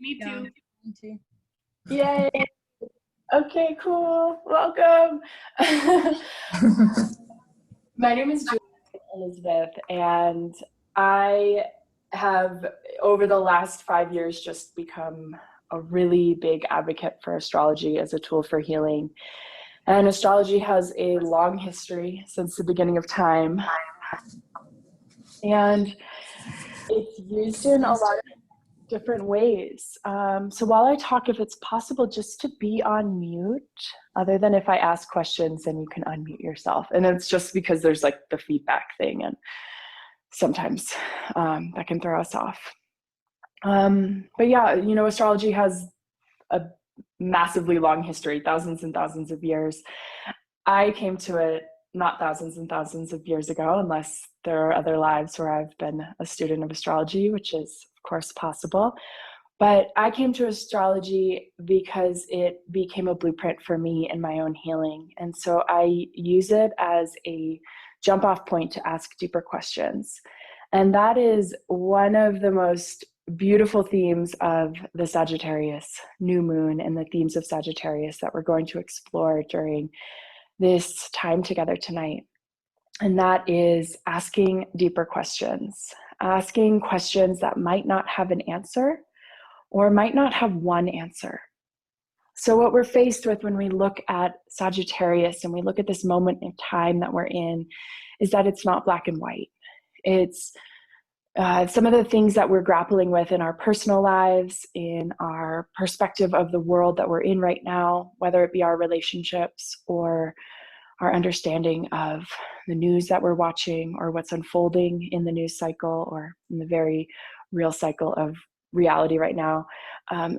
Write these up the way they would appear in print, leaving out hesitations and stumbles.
Me Yeah, too. me too. Yay. Okay, cool. Welcome. My name is Julien Elizabeth, and I have, over the last 5 years, just become a really big advocate for astrology as a tool for healing. And astrology has a long history since the beginning of time. And it's used in a lot of different ways. So while I talk, if it's possible just to be on mute, other than if I ask questions, then you can unmute yourself. And it's just because there's like the feedback thing, and sometimes that can throw us off. But yeah, you know, astrology has a massively long history, thousands and thousands of years. I came to it not thousands and thousands of years ago, unless there are other lives where I've been a student of astrology, which is of course possible. But I came to astrology because it became a blueprint for me in my own healing. And so I use it as a jump off point to ask deeper questions. And that is one of the most beautiful themes of the Sagittarius new moon and the themes of Sagittarius that we're going to explore during this time together tonight. And that is asking deeper questions, asking questions that might not have an answer or might not have one answer. So what we're faced with when we look at Sagittarius and we look at this moment in time that we're in is that it's not black and white. It's some of the things that we're grappling with in our personal lives, in our perspective of the world that we're in right now, whether it be our relationships or our understanding of the news that we're watching or what's unfolding in the news cycle or in the very real cycle of reality right now,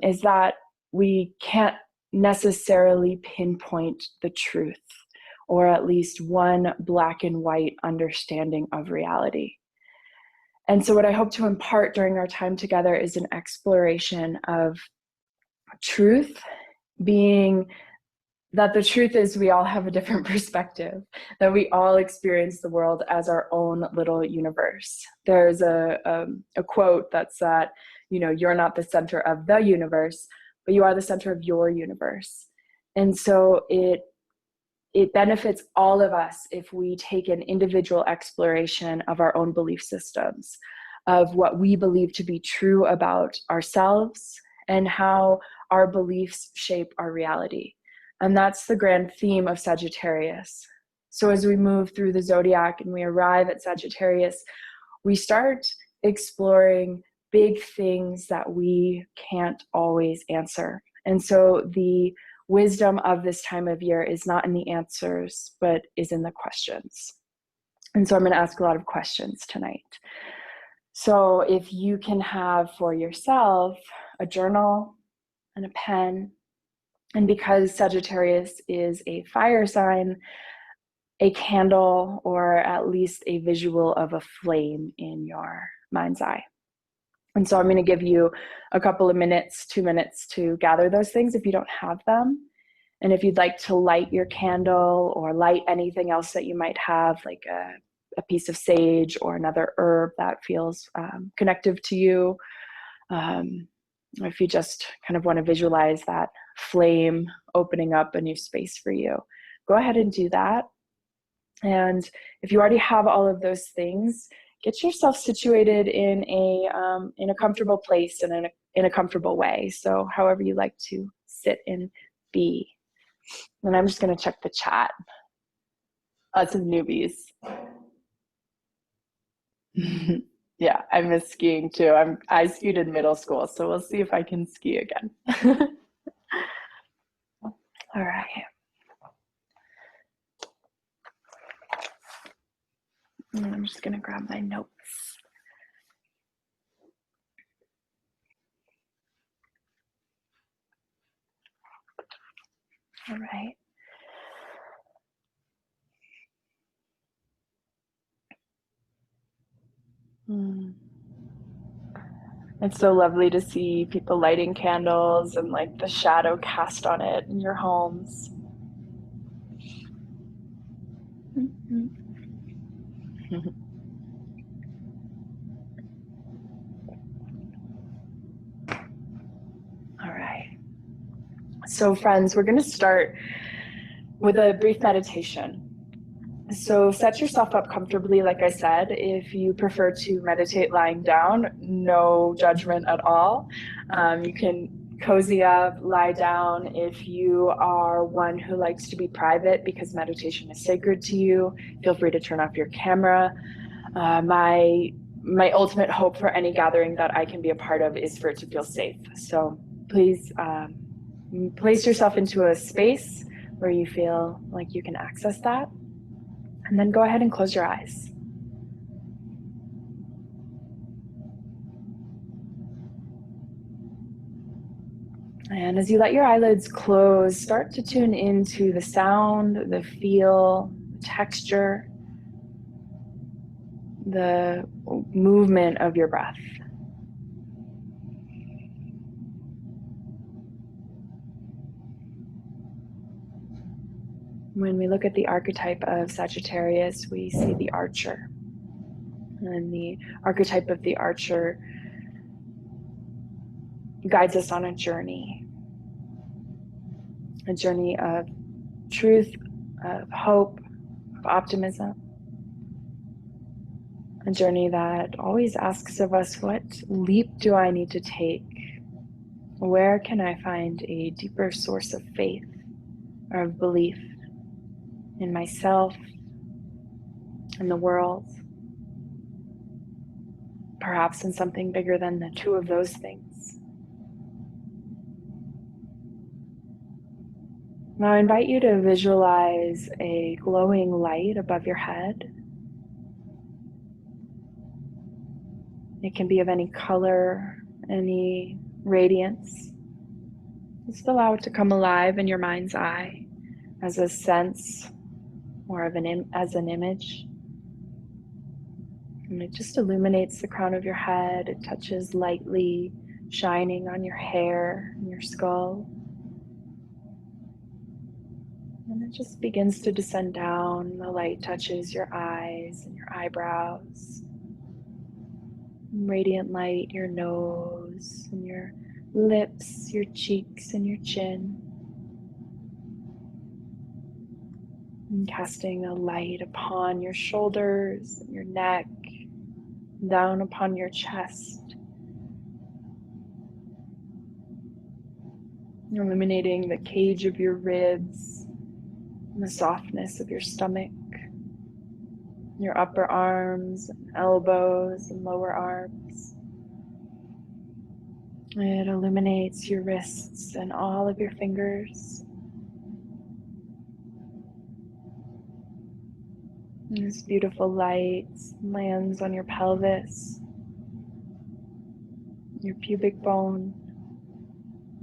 is that we can't necessarily pinpoint the truth, or at least one black and white understanding of reality. And so what I hope to impart during our time together is an exploration of truth, being that the truth is we all have a different perspective, that we all experience the world as our own little universe. There's a quote that's that, you know, you're not the center of the universe, but you are the center of your universe. And so it benefits all of us if we take an individual exploration of our own belief systems, of what we believe to be true about ourselves and how our beliefs shape our reality. And that's the grand theme of Sagittarius. So as we move through the zodiac and we arrive at Sagittarius, we start exploring big things that we can't always answer. And so the wisdom of this time of year is not in the answers, but is in the questions. And so I'm going to ask a lot of questions tonight. So if you can have for yourself a journal and a pen, and because Sagittarius is a fire sign, a candle, or at least a visual of a flame in your mind's eye. And so I'm going to give you a couple of minutes, 2 minutes to gather those things if you don't have them. And if you'd like to light your candle or light anything else that you might have, like a piece of sage or another herb that feels connective to you, if you just kind of want to visualize that flame opening up a new space for you, go ahead and do that. And if you already have all of those things, get yourself situated in a comfortable place and in a comfortable way. So however you like to sit and be. And I'm just going to check the chat. Lots of newbies. Yeah, I miss skiing too. I skied in middle school, so we'll see if I can ski again. All right. And I'm just going to grab my notes. All right. It's so lovely to see people lighting candles and like the shadow cast on it in your homes. So friends, we're going to start with a brief meditation. So set yourself up comfortably, like I said. If you prefer to meditate lying down, no judgment at all. You can cozy up, lie down. If you are one who likes to be private because meditation is sacred to you, feel free to turn off your camera. My ultimate hope for any gathering that I can be a part of is for it to feel safe. So please place yourself into a space where you feel like you can access that. And then go ahead and close your eyes. And as you let your eyelids close, start to tune into the sound, the feel, the texture, the movement of your breath. When we look at the archetype of Sagittarius, we see the archer. And the archetype of the archer guides us on a journey of truth, of hope, of optimism. A journey that always asks of us, what leap do I need to take? Where can I find a deeper source of faith or of belief in myself, in the world, perhaps in something bigger than the two of those things? Now I invite you to visualize a glowing light above your head. It can be of any color, any radiance. Just allow it to come alive in your mind's eye as a sense or as an image. And it just illuminates the crown of your head. It touches lightly, shining on your hair and your skull. And it just begins to descend down. The light touches your eyes and your eyebrows. Radiant light, your nose and your lips, your cheeks and your chin. And casting a light upon your shoulders and your neck, down upon your chest. Illuminating the cage of your ribs, and the softness of your stomach, your upper arms, and elbows, and lower arms. It illuminates your wrists and all of your fingers. And this beautiful light lands on your pelvis, your pubic bone,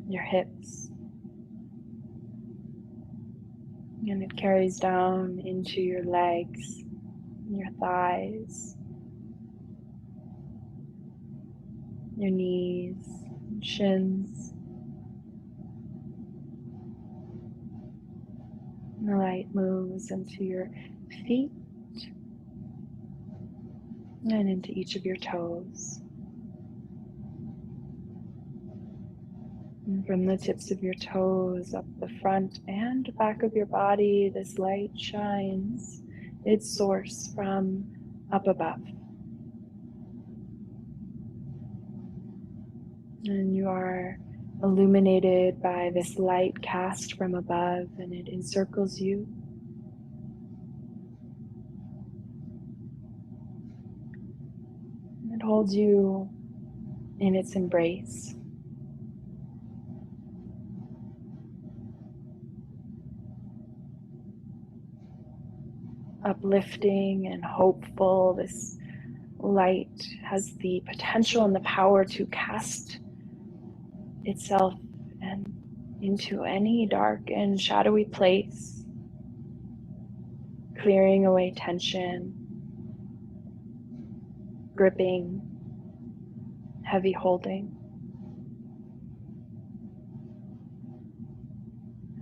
your hips. And it carries down into your legs, your thighs, your knees, shins. And the light moves into your feet and into each of your toes. And from the tips of your toes up the front and back of your body, this light shines its source from up above. And you are illuminated by this light cast from above, and it encircles you. It holds you in its embrace. Uplifting and hopeful, this light has the potential and the power to cast itself and into any dark and shadowy place, clearing away tension, gripping, heavy holding.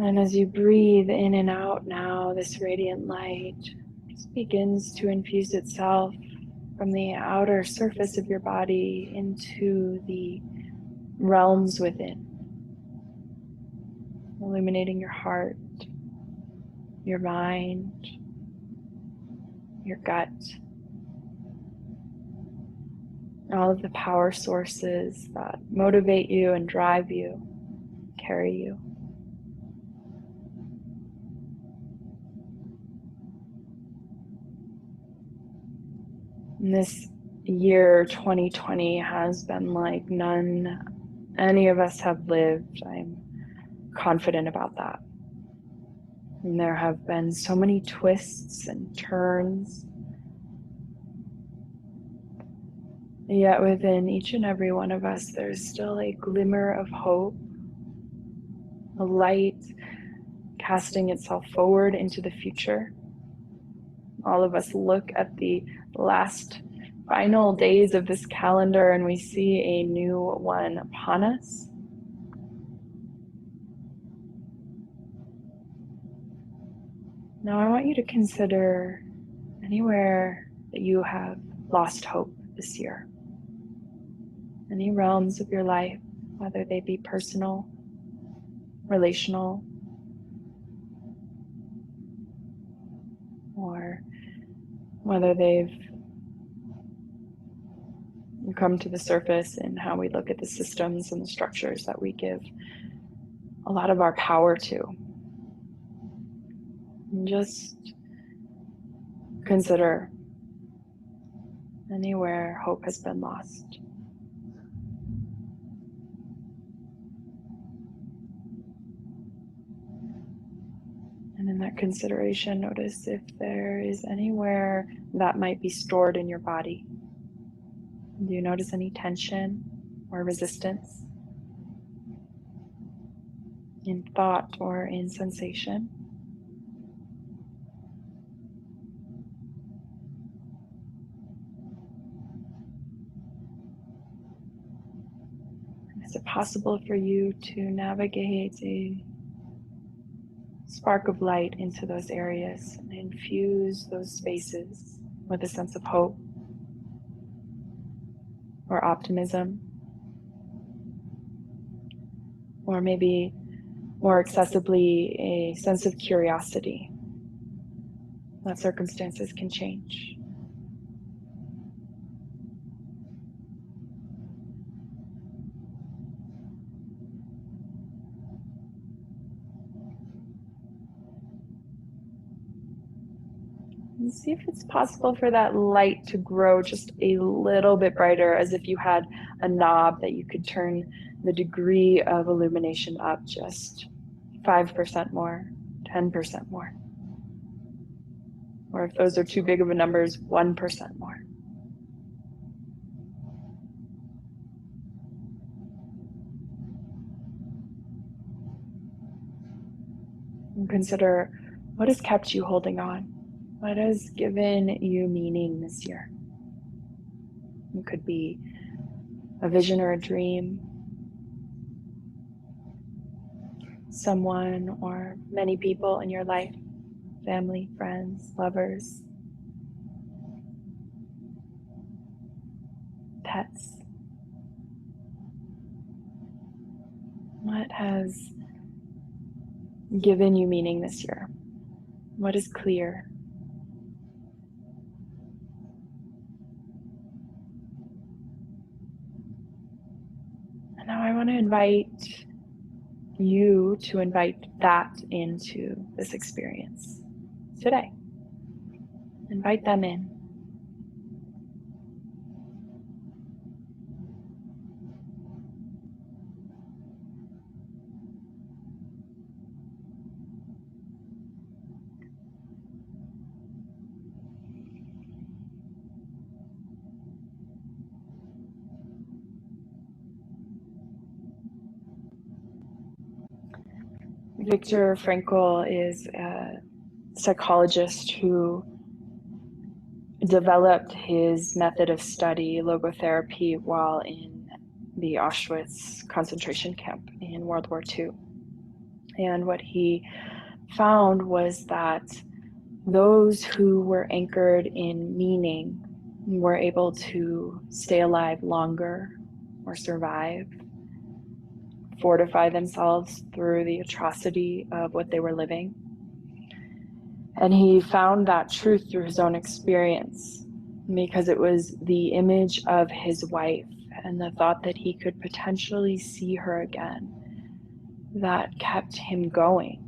And as you breathe in and out now, this radiant light just begins to infuse itself from the outer surface of your body into the realms within. illuminating your heart, your mind, your gut, all of the power sources that motivate you and drive you, carry you. And this year 2020 has been like none any of us have lived. I'm confident about that. And there have been so many twists and turns. Yet within each and every one of us, there's still a glimmer of hope, a light casting itself forward into the future. All of us look at the last final days of this calendar and we see a new one upon us. Now I want you to consider anywhere that you have lost hope this year. Any realms of your life, whether they be personal, relational, or whether they've come to the surface in how we look at the systems and the structures that we give a lot of our power to. And just consider anywhere hope has been lost. And in that consideration, notice if there is anywhere that might be stored in your body. Do you notice any tension or resistance in thought or in sensation? Is it possible for you to navigate a spark of light into those areas and infuse those spaces with a sense of hope or optimism, or maybe more accessibly a sense of curiosity that circumstances can change? And see if it's possible for that light to grow just a little bit brighter, as if you had a knob that you could turn the degree of illumination up just 5% more, 10% more. Or if those are too big of a numbers, 1% more. And consider what has kept you holding on. What has given you meaning this year? It could be a vision or a dream, someone or many people in your life, family, friends, lovers, pets. What has given you meaning this year? What is clear? And now I want to invite you to invite that into this experience today. Invite them in. Viktor Frankl is a psychologist who developed his method of study, logotherapy, while in the Auschwitz concentration camp in World War II. And what he found was that those who were anchored in meaning were able to stay alive longer or survive fortify themselves through the atrocity of what they were living. And he found that truth through his own experience, because it was the image of his wife and the thought that he could potentially see her again that kept him going.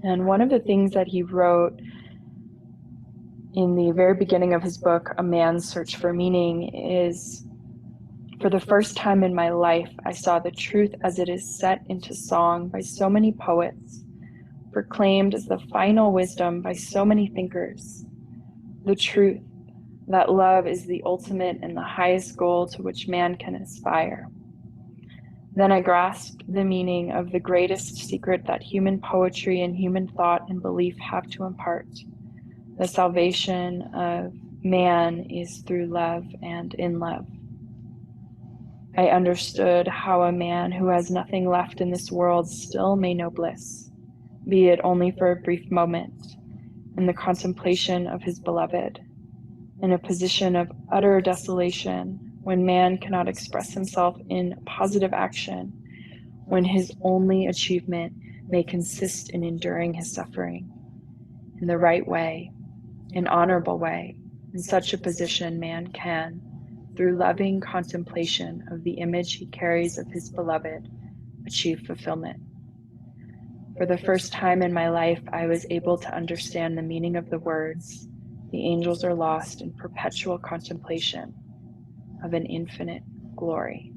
And one of the things that he wrote in the very beginning of his book, A Man's Search for Meaning, is, "For the first time in my life, I saw the truth as it is set into song by so many poets, proclaimed as the final wisdom by so many thinkers, the truth that love is the ultimate and the highest goal to which man can aspire. Then I grasped the meaning of the greatest secret that human poetry and human thought and belief have to impart. The salvation of man is through love and in love. I understood how a man who has nothing left in this world still may know bliss, be it only for a brief moment, in the contemplation of his beloved, in a position of utter desolation, when man cannot express himself in positive action, when his only achievement may consist in enduring his suffering in the right way, an honorable way. In such a position, man can, through loving contemplation of the image he carries of his beloved, achieve fulfillment. For the first time in my life, I was able to understand the meaning of the words, 'The angels are lost in perpetual contemplation of an infinite glory.'"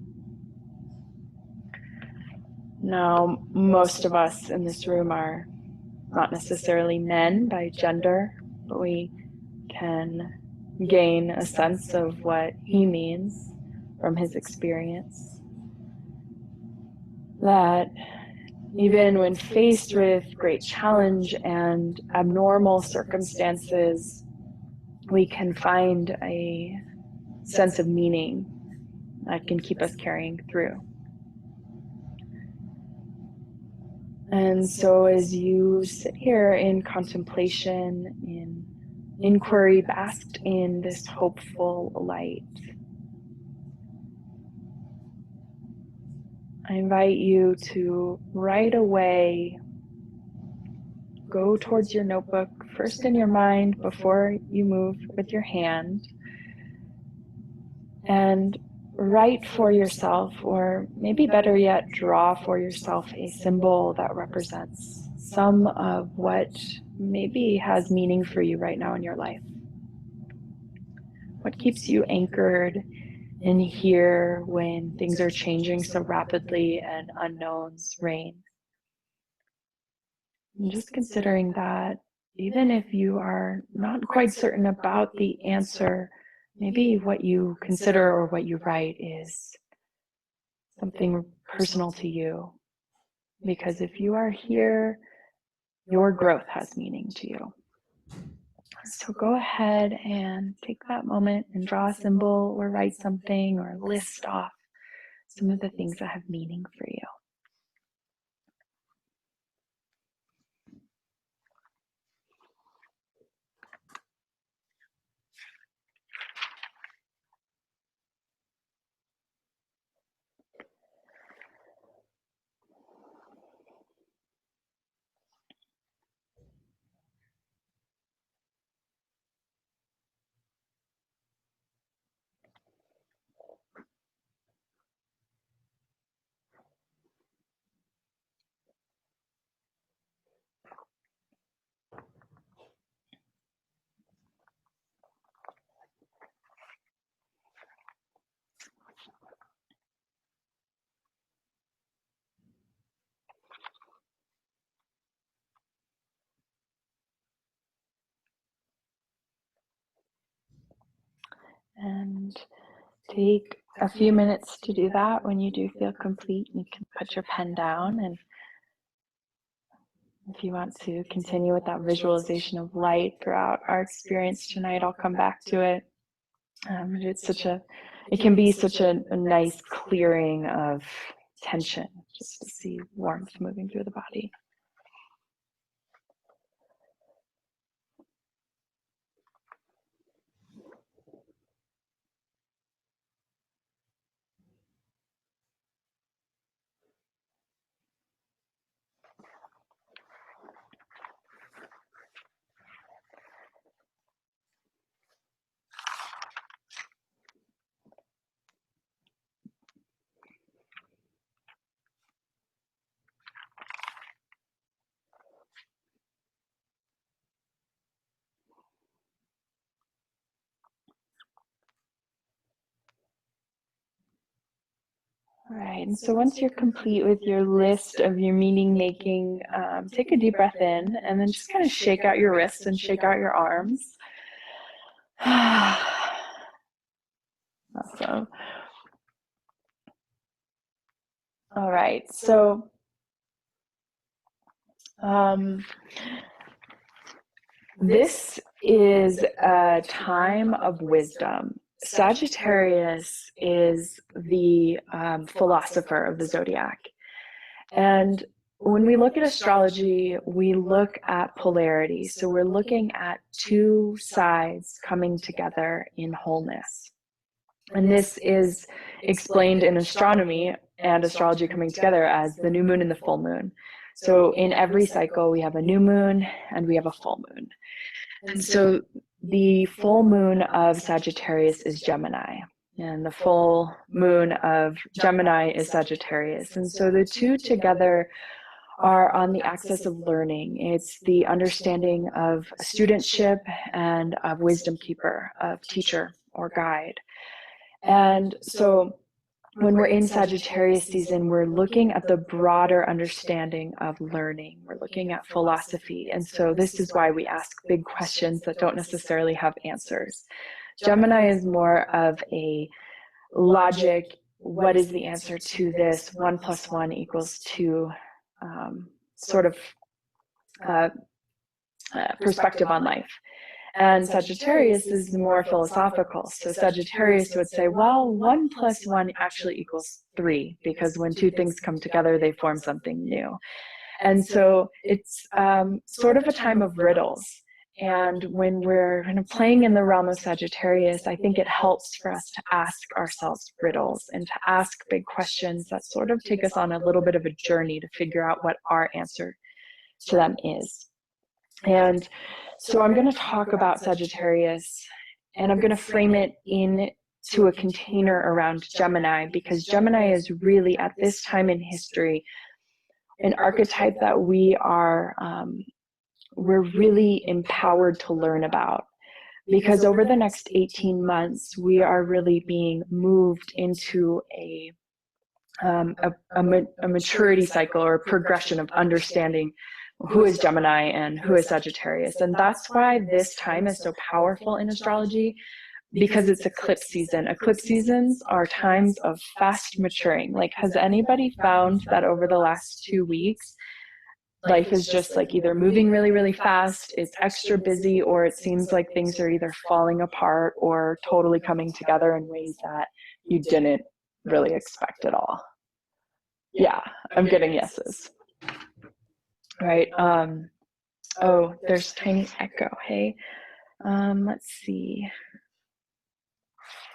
Now, most of us in this room are not necessarily men by gender, but we can gain a sense of what he means from his experience. That even when faced with great challenge and abnormal circumstances, we can find a sense of meaning that can keep us carrying through. And so as you sit here in contemplation, in inquiry, basked in this hopeful light, I invite you to right away go towards your notebook, first in your mind before you move with your hand, and write for yourself, or maybe better yet, draw for yourself a symbol that represents some of what maybe has meaning for you right now in your life. What keeps you anchored in here when things are changing so rapidly and unknowns reign? And just considering that, even if you are not quite certain about the answer, maybe what you consider or what you write is something personal to you. Because if you are here, your growth has meaning to you. So go ahead and take that moment and draw a symbol or write something or list off some of the things that have meaning for you. And take a few minutes to do that. When you do feel complete, you can put your pen down, and if you want to continue with that visualization of light throughout our experience tonight, I'll come back to it. It can be such a nice clearing of tension, just to see warmth moving through the body. All right, and so once you're complete with your list of your meaning making, take a deep breath in and then just kind of shake out your wrists and shake out your arms. Awesome. All right, so this is a time of wisdom. Sagittarius is the philosopher of the zodiac. And when we look at astrology, we look at polarity. So we're looking at two sides coming together in wholeness. And this is explained in astronomy and astrology coming together as the new moon and the full moon. So in every cycle, we have a new moon and we have a full moon. And so the full moon of Sagittarius is Gemini, and the full moon of Gemini is Sagittarius. And so the two together are on the axis of learning. It's the understanding of studentship and of wisdom keeper, of teacher or guide. And so when we're in Sagittarius season, we're looking at the broader understanding of learning. We're looking at philosophy. And so this is why we ask big questions that don't necessarily have answers. Gemini is more of a logic. What is the answer to this? 1 + 1 = 2 sort of perspective on life. And Sagittarius is more philosophical. So Sagittarius would say, well, 1 + 1 actually = 3, because when two things come together, they form something new. And so it's sort of a time of riddles. And when we're kind of playing in the realm of Sagittarius, I think it helps for us to ask ourselves riddles and to ask big questions that sort of take us on a little bit of a journey to figure out what our answer to them is. And so I'm going to talk about Sagittarius, and I'm going to frame it into a container around Gemini, because Gemini is really, at this time in history, an archetype that we're really empowered to learn about. Because over the next 18 months, we are really being moved into a maturity cycle or progression of understanding who is Gemini and who is Sagittarius. And that's why this time is so powerful in astrology, because it's eclipse season. Eclipse seasons are times of fast maturing. Like, has anybody found that over the last 2 weeks, life is just like either moving really, really fast, it's extra busy, or it seems like things are either falling apart or totally coming together in ways that you didn't really expect at all? Yeah, I'm getting yeses. Right. Oh, there's tiny echo. Hey, let's see.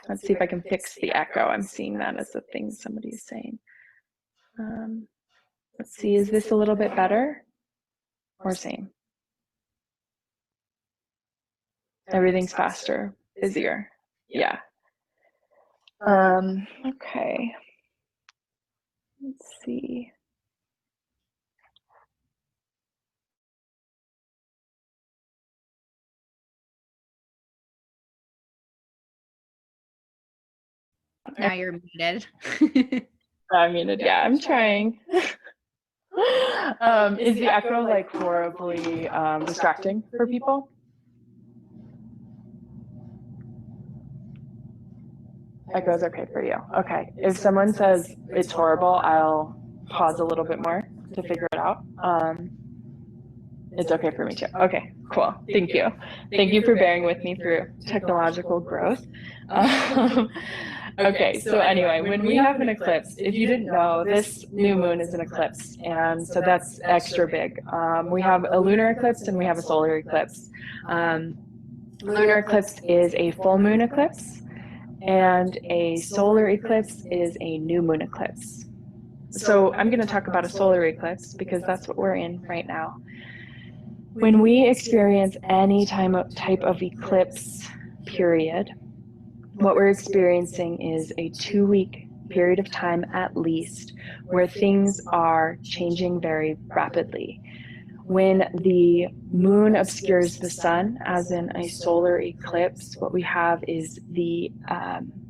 Let's see if I can fix the echo. I'm seeing that as a thing somebody's saying. Let's see, is this a little bit better or same? Everything's faster, busier. Yeah. Okay. Let's see. Now you're muted. I'm muted. Yeah, I'm trying. Is the echo like horribly distracting for people? Echo's okay for you. Okay. If someone says it's horrible, I'll pause a little bit more to figure it out. It's okay for me too. Okay, cool. Thank you. Thank you for bearing with me through technological growth. Okay, so anyway, when we have an eclipse, if you didn't know, this new moon is an eclipse, and so that's extra big. We have a lunar eclipse and we have a solar eclipse. Lunar eclipse is a full moon eclipse, and a solar eclipse is a new moon eclipse. So I'm going to talk about a solar eclipse because that's what we're in right now. When we experience any type of eclipse period, what we're experiencing is a 2-week period of time at least where things are changing very rapidly. When the moon obscures the sun, as in a solar eclipse, what we have is the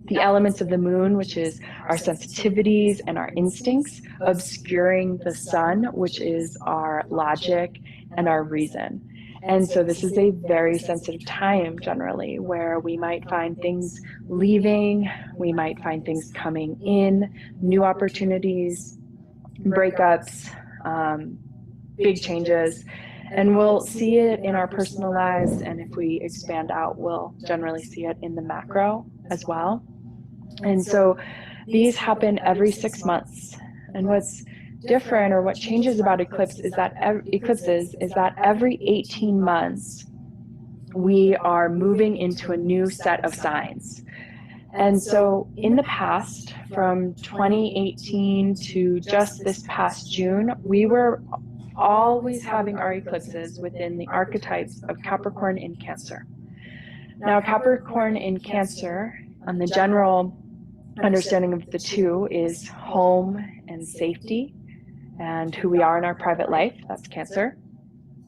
the elements of the moon, which is our sensitivities and our instincts, obscuring the sun, which is our logic and our reason. And so this is a very sensitive time generally, where we might find things leaving, we might find things coming in, new opportunities, breakups, big changes. And we'll see it in our personal lives, and if we expand out, we'll generally see it in the macro as well. And so these happen every 6 months. And what's different, or what changes about eclipses is that every 18 months we are moving into a new set of signs. And so in the past, from 2018 to just this past June, we were always having our eclipses within the archetypes of Capricorn and Cancer. Now, Capricorn in Cancer, on the general understanding of the two, is home and safety and who we are in our private life. That's Cancer.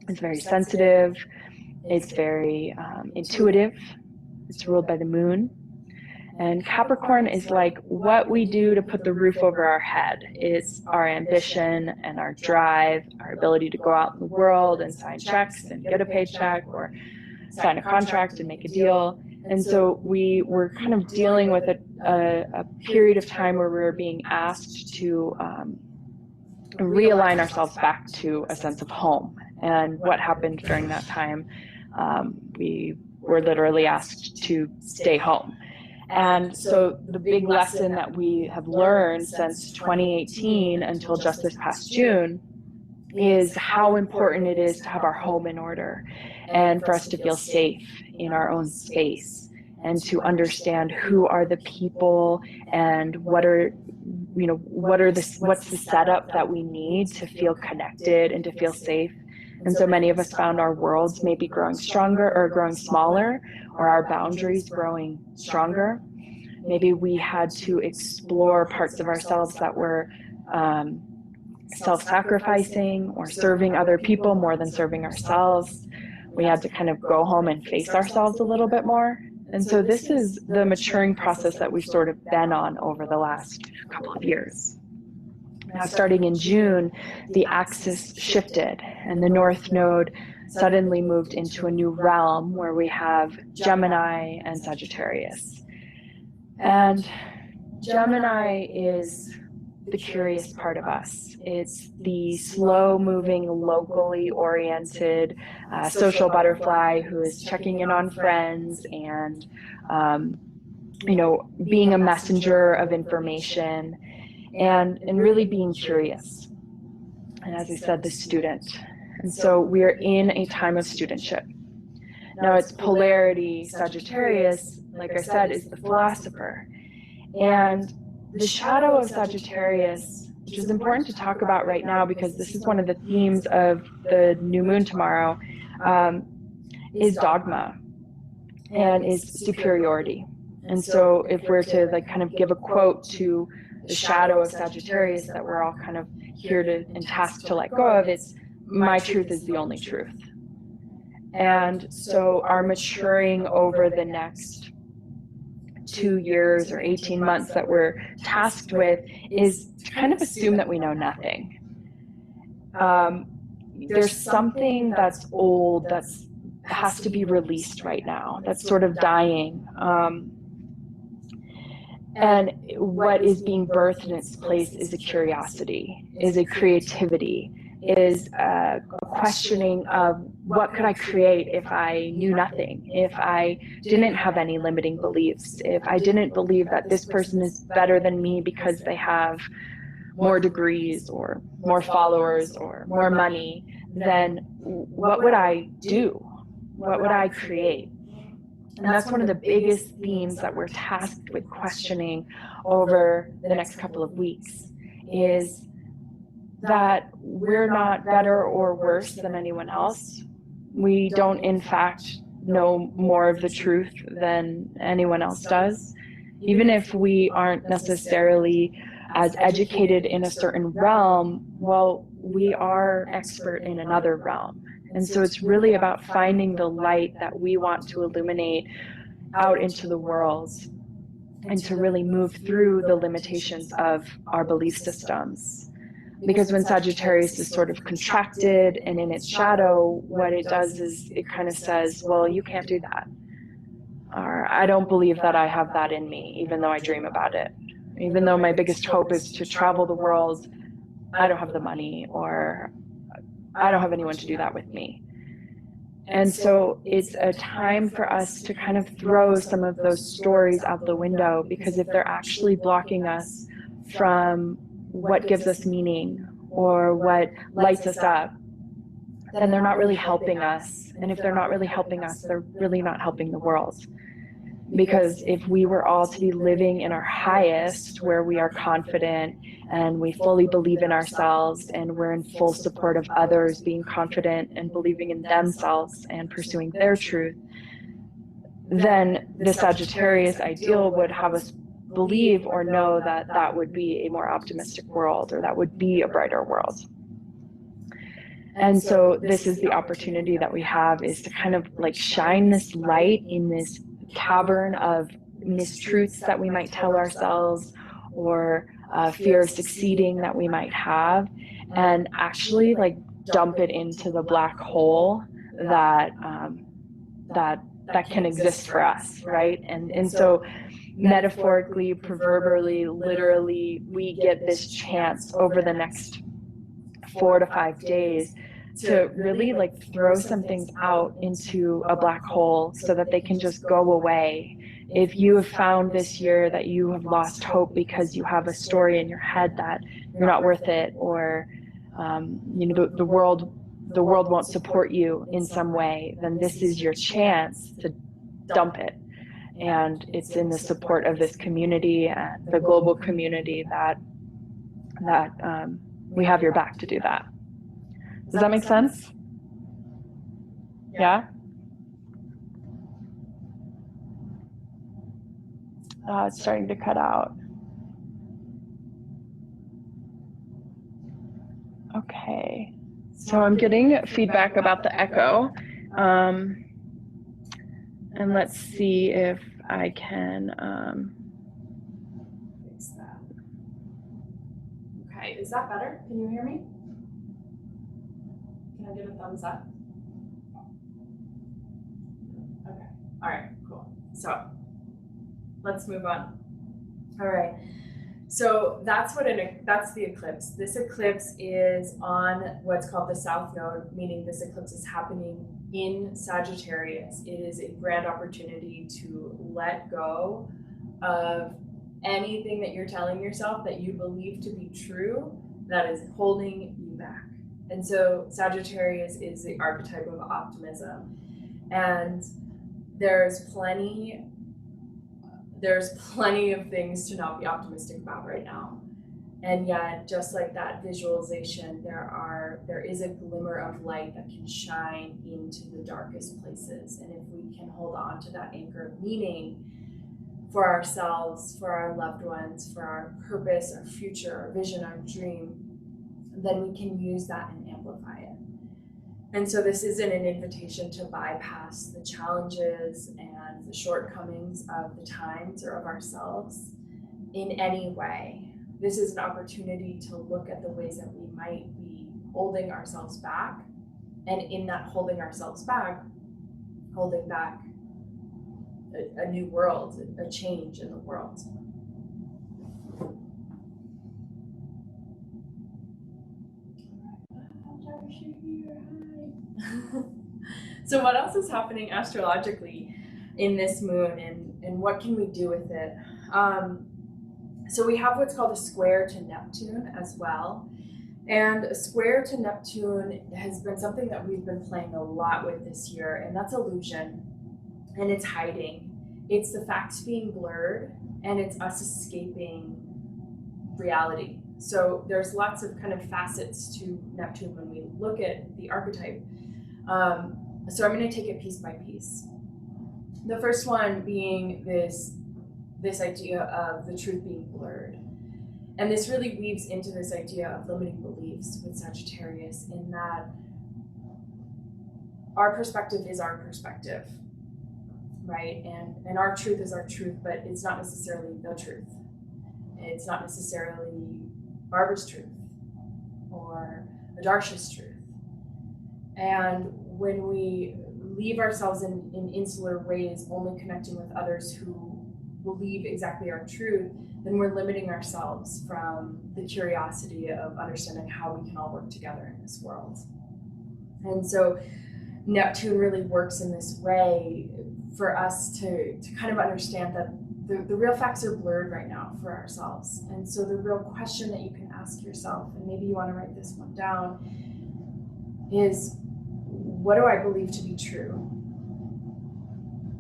It's very sensitive. It's very intuitive. It's ruled by the moon. And Capricorn is like what we do to put the roof over our head. It's our ambition and our drive, our ability to go out in the world and sign checks and get a paycheck, or sign a contract and make a deal. And so we were kind of dealing with a period of time where we were being asked to realign ourselves back to a sense of home. And what happened during that time, we were literally asked to stay home. And so the big lesson that we have learned since 2018 until just this past June is how important it is to have our home in order, and for us to feel safe in our own space, and to understand who are the people and what's the setup that we need to feel connected and to feel safe. And so many of us found our worlds maybe growing stronger or growing smaller, or our boundaries growing stronger. Maybe we had to explore parts of ourselves that were self-sacrificing or serving other people more than serving ourselves. We had to kind of go home and face ourselves a little bit more. And so this is the maturing process that we've sort of been on over the last couple of years. Now, starting in June, the axis shifted, and the North Node suddenly moved into a new realm where we have Gemini and Sagittarius. And Gemini is the curious part of us. It's the slow-moving, locally oriented social butterfly who is checking in on friends and, being a messenger of information, and really being curious. And as I said, the student. And so we are in a time of studentship. Now, its polarity, Sagittarius, like I said, is the philosopher. And the shadow of Sagittarius, which is important to talk about right now because this is one of the themes of the new moon tomorrow, is dogma and is superiority. And so if we're to kind of give a quote to the shadow of Sagittarius that we're all kind of here to and tasked to let go of, it's my truth is the only truth. And so our maturing over the next 2 years or 18 months that we're tasked with is to kind of assume that we know nothing. There's something that's old that has to be released right now, that's sort of dying. And what is being birthed in its place is a curiosity, is a creativity, is a questioning of what could I create if I knew nothing, if I didn't have any limiting beliefs, if I didn't believe that this person is better than me because they have more degrees or more followers or more money, then what would I do? What would I create? And that's one of the biggest themes that we're tasked with questioning over the next couple of weeks, is that we're not better or worse than anyone else. We don't, in fact, know more of the truth than anyone else does. Even if we aren't necessarily as educated in a certain realm, well, we are expert in another realm. And so it's really about finding the light that we want to illuminate out into the world. and to really move through the limitations of our belief systems. Because when Sagittarius is sort of contracted and in its shadow, what it does is it kind of says, well, you can't do that. Or I don't believe that I have that in me, even though I dream about it. Even though my biggest hope is to travel the world, I don't have the money, or I don't have anyone to do that with me. And so it's a time for us to kind of throw some of those stories out the window, because if they're actually blocking us from what gives us meaning or what lights us up, then they're not really helping us. And if they're not really helping us, they're really not helping the world. Because if we were all to be living in our highest, where we are confident and we fully believe in ourselves and we're in full support of others being confident and believing in themselves and pursuing their truth, then the Sagittarius ideal would have us believe or know that that would be a more optimistic world, or that would be a brighter world. And so this is the opportunity that we have, is to kind of like shine this light in this cavern of mistruths that we might tell ourselves, or fear of succeeding that we might have, and actually like dump it into the black hole that that can exist for us, right? And so metaphorically, proverbially, literally, we get this chance over the next 4 to 5 days to really like throw some things out into a black hole so that they can just go away. If you have found this year that you have lost hope because you have a story in your head that you're not worth it, or the world won't support you in some way, then this is your chance to dump it. And it's in the support of this community, and the global community, that we have your back to do that. Does that make sense? Yeah? It's starting to cut out. Okay. So I'm getting feedback about the echo. And let's see if I can fix that. Okay, is that better? Can you hear me? Can I get a thumbs up? Okay, all right, cool. So let's move on. All right, so that's the eclipse. This eclipse is on what's called the South Node, meaning this eclipse is happening in Sagittarius. It is a grand opportunity to let go of anything that you're telling yourself that you believe to be true that is holding you back. And so Sagittarius is the archetype of optimism. And there's plenty of things to not be optimistic about right now. And yet, just like that visualization, there is a glimmer of light that can shine into the darkest places. And if we can hold on to that anchor of meaning for ourselves, for our loved ones, for our purpose, our future, our vision, our dream, then we can use that and amplify it. And so this isn't an invitation to bypass the challenges and the shortcomings of the times or of ourselves in any way. This is an opportunity to look at the ways that we might be holding ourselves back, and in that holding ourselves back, holding back a new world, a change in the world. So what else is happening astrologically in this moon, and what can we do with it? So we have what's called a square to Neptune as well. And a square to Neptune has been something that we've been playing a lot with this year, and that's illusion, and it's hiding. It's the facts being blurred, and it's us escaping reality. So there's lots of kind of facets to Neptune when we look at the archetype. So I'm going to take it piece by piece. The first one being this idea of the truth being blurred. And this really weaves into this idea of limiting beliefs with Sagittarius, in that our perspective is our perspective. right? And our truth is our truth, but it's not necessarily the truth. It's not necessarily Barbara's truth or Adarsha's truth. And when we leave ourselves in insular ways, only connecting with others who believe exactly our truth, then we're limiting ourselves from the curiosity of understanding how we can all work together in this world. And so Neptune really works in this way for us to kind of understand that the real facts are blurred right now for ourselves. And so the real question that you can ask yourself, and maybe you want to write this one down, is what do I believe to be true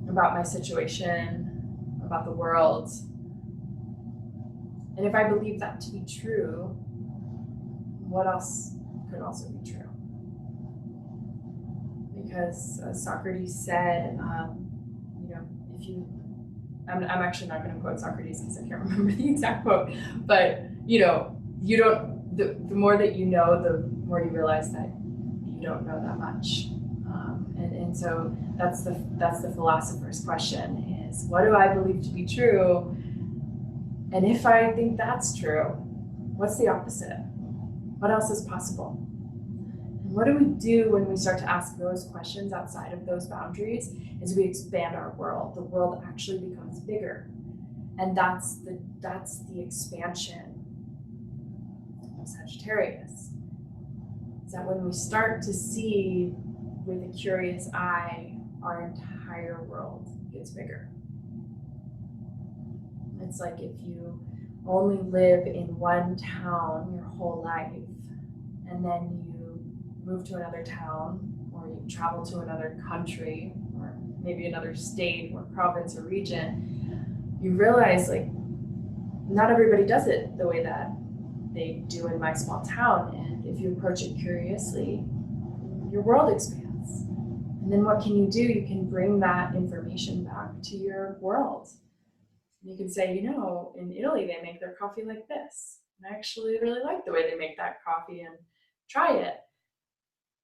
about my situation, about the world? And if I believe that to be true, what else could also be true? Because Socrates said, if you, I'm actually not going to quote Socrates because I can't remember the exact quote, but you don't, the more that you know, the more you realize that you don't know that much. And so that's the philosopher's question is, what do I believe to be true? And if I think that's true, what's the opposite? What else is possible? And what do we do when we start to ask those questions outside of those boundaries? Is we expand our world. The world actually becomes bigger. And that's the expansion of Sagittarius. Is that when we start to see with a curious eye, our entire world gets bigger. It's like if you only live in one town your whole life, and then you move to another town, or you travel to another country, or maybe another state or province or region, you realize like not everybody does it the way that they do in my small town. And if you approach it curiously, your world expands. And then what can you do? You can bring that information back to your world. You can say, in Italy, they make their coffee like this. And I actually really like the way they make that coffee, and try it.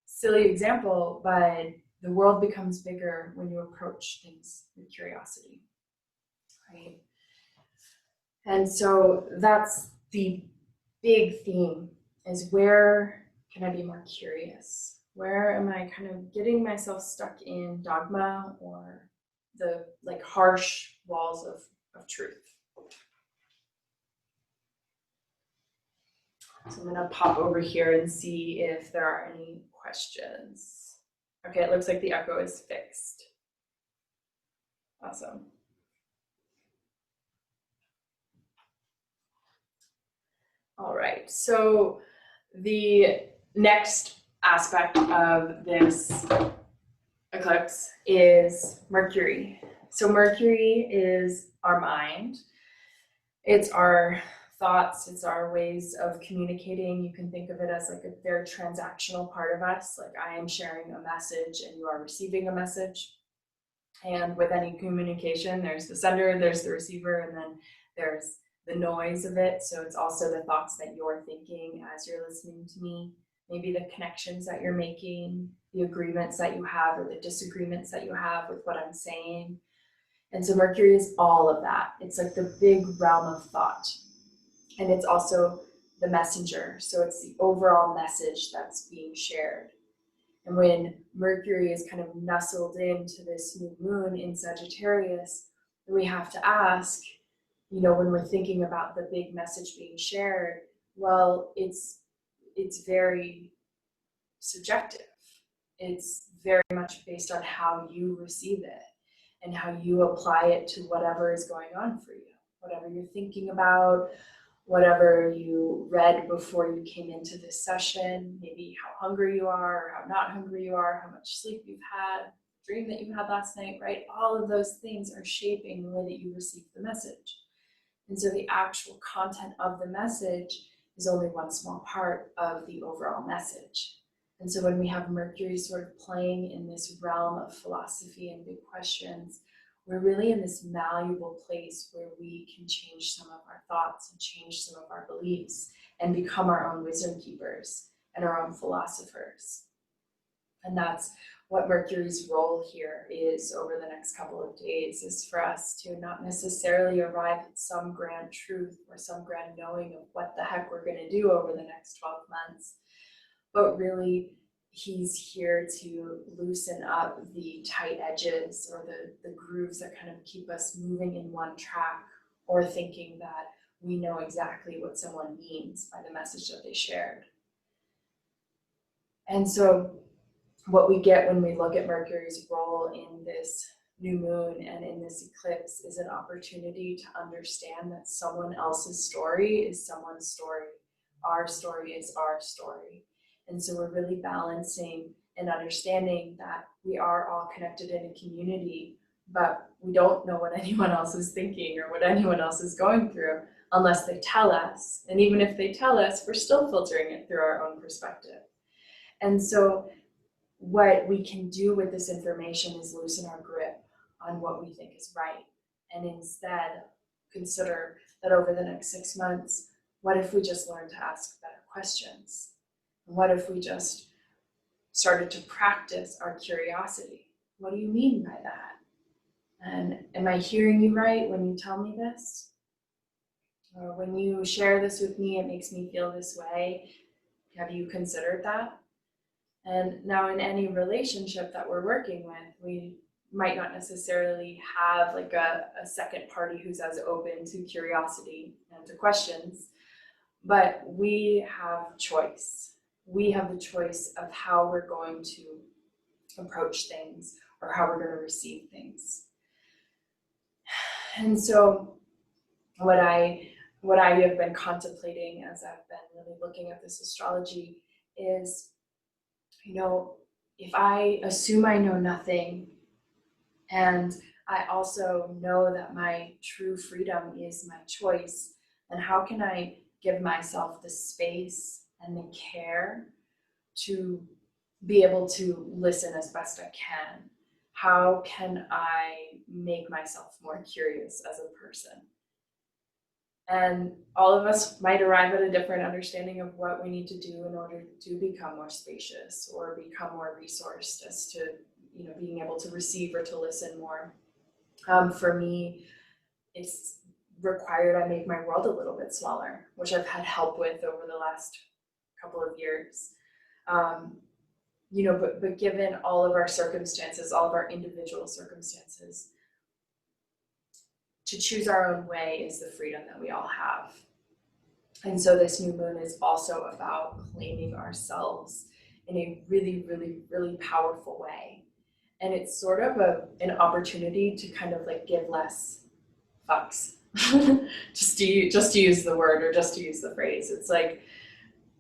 Silly example, but the world becomes bigger when you approach things with curiosity, right? And so that's the big theme, is where can I be more curious? Where am I kind of getting myself stuck in dogma or the like harsh walls of truth? So I'm gonna pop over here and see if there are any questions. Okay, it looks like the echo is fixed. Awesome. All right, so the next aspect of this eclipse is Mercury. So Mercury is our mind. It's our thoughts, it's our ways of communicating. You can think of it as like a very transactional part of us. Like I am sharing a message and you are receiving a message. And with any communication, there's the sender, there's the receiver, and then there's the noise of it. So it's also the thoughts that you're thinking as you're listening to me, maybe the connections that you're making, the agreements that you have or the disagreements that you have with what I'm saying. And so Mercury is all of that. It's like the big realm of thought. And it's also the messenger. So it's the overall message that's being shared. And when Mercury is kind of nestled into this new moon in Sagittarius, we have to ask, when we're thinking about the big message being shared, well, it's very subjective. It's very much based on how you receive it and how you apply it to whatever is going on for you, whatever you're thinking about, whatever you read before you came into this session, maybe how hungry you are or how not hungry you are, how much sleep you've had, dream that you had last night, right? All of those things are shaping the way that you receive the message. And so the actual content of the message is only one small part of the overall message. And so when we have Mercury sort of playing in this realm of philosophy and big questions, we're really in this malleable place where we can change some of our thoughts and change some of our beliefs and become our own wisdom keepers and our own philosophers. And that's what Mercury's role here is over the next couple of days, is for us to not necessarily arrive at some grand truth or some grand knowing of what the heck we're going to do over the next 12 months, but really he's here to loosen up the tight edges or the grooves that kind of keep us moving in one track, or thinking that we know exactly what someone means by the message that they shared. And so what we get when we look at Mercury's role in this new moon and in this eclipse is an opportunity to understand that someone else's story is someone's story. Our story is our story. And so we're really balancing and understanding that we are all connected in a community, but we don't know what anyone else is thinking or what anyone else is going through unless they tell us. And even if they tell us, we're still filtering it through our own perspective. And so what we can do with this information is loosen our grip on what we think is right, and instead consider that over the next 6 months, what if we just learned to ask better questions? What if we just started to practice our curiosity? What do you mean by that? And am I hearing you right when you tell me this? Or when you share this with me, it makes me feel this way. Have you considered that? And now in any relationship that we're working with, we might not necessarily have like a second party who's as open to curiosity and to questions, but we have choice. We have the choice of how we're going to approach things or how we're going to receive things. And so what I have been contemplating as I've been really looking at this astrology is, if I assume I know nothing, and I also know that my true freedom is my choice, then how can I give myself the space and the care to be able to listen as best I can? How can I make myself more curious as a person? And all of us might arrive at a different understanding of what we need to do in order to become more spacious or become more resourced as to, being able to receive or to listen more. For me, it's required I make my world a little bit smaller, which I've had help with over the last couple of years. But given all of our circumstances, all of our individual circumstances, to choose our own way is the freedom that we all have. And so this new moon is also about claiming ourselves in a really, really, really powerful way. And it's sort of an opportunity to kind of like give less fucks, just to use the word, or just to use the phrase. It's like,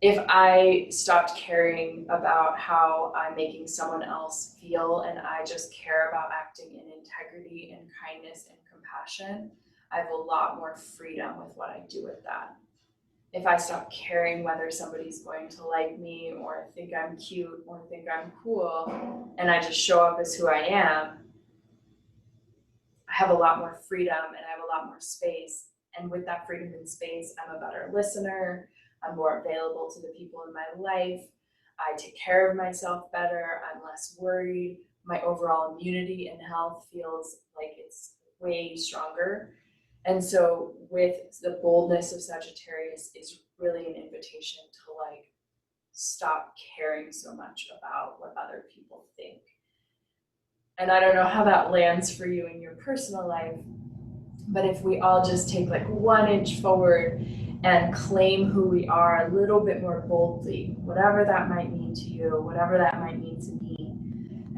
if I stopped caring about how I'm making someone else feel and I just care about acting in integrity and kindness and compassion, I have a lot more freedom with what I do with that. If I stop caring whether somebody's going to like me or think I'm cute or think I'm cool, and I just show up as who I am, I have a lot more freedom and I have a lot more space. And with that freedom and space, I'm a better listener. I'm more available to the people in my life. I take care of myself better. I'm less worried. My overall immunity and health feels like it's way stronger. And so with the boldness of Sagittarius is really an invitation to like stop caring so much about what other people think. And I don't know how that lands for you in your personal life, but if we all just take like 1 inch forward and claim who we are a little bit more boldly, whatever that might mean to you, whatever that might mean to me.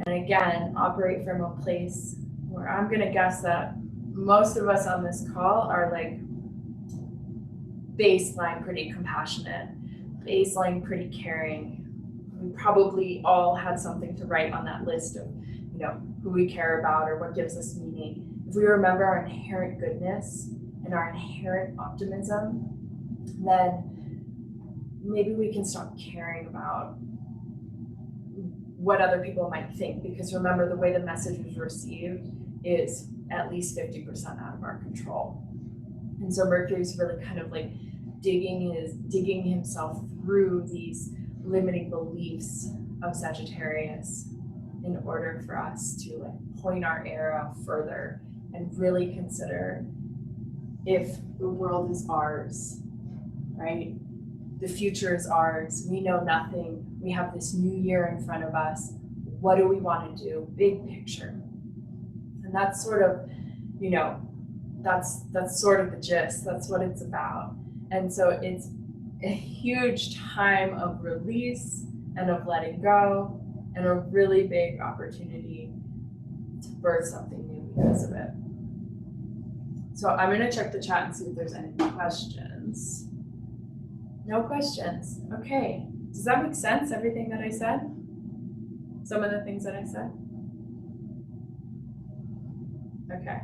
And again, operate from a place where I'm gonna guess that most of us on this call are like baseline pretty compassionate, baseline pretty caring. We probably all had something to write on that list of, who we care about or what gives us meaning. If we remember our inherent goodness and our inherent optimism, then maybe we can stop caring about what other people might think, because remember, the way the message is received is at least 50% out of our control. And so Mercury's really kind of like digging himself through these limiting beliefs of Sagittarius in order for us to like point our era further and really consider if the world is ours, right? The future is ours. We know nothing. We have this new year in front of us. What do we want to do? Big picture. And that's sort of, you know, that's sort of the gist. That's what it's about. And so it's a huge time of release and of letting go, and a really big opportunity to birth something new because of it. So I'm going to check the chat and see if there's any questions. No questions. Okay. Does that make sense, everything that I said? Some of the things that I said? Okay.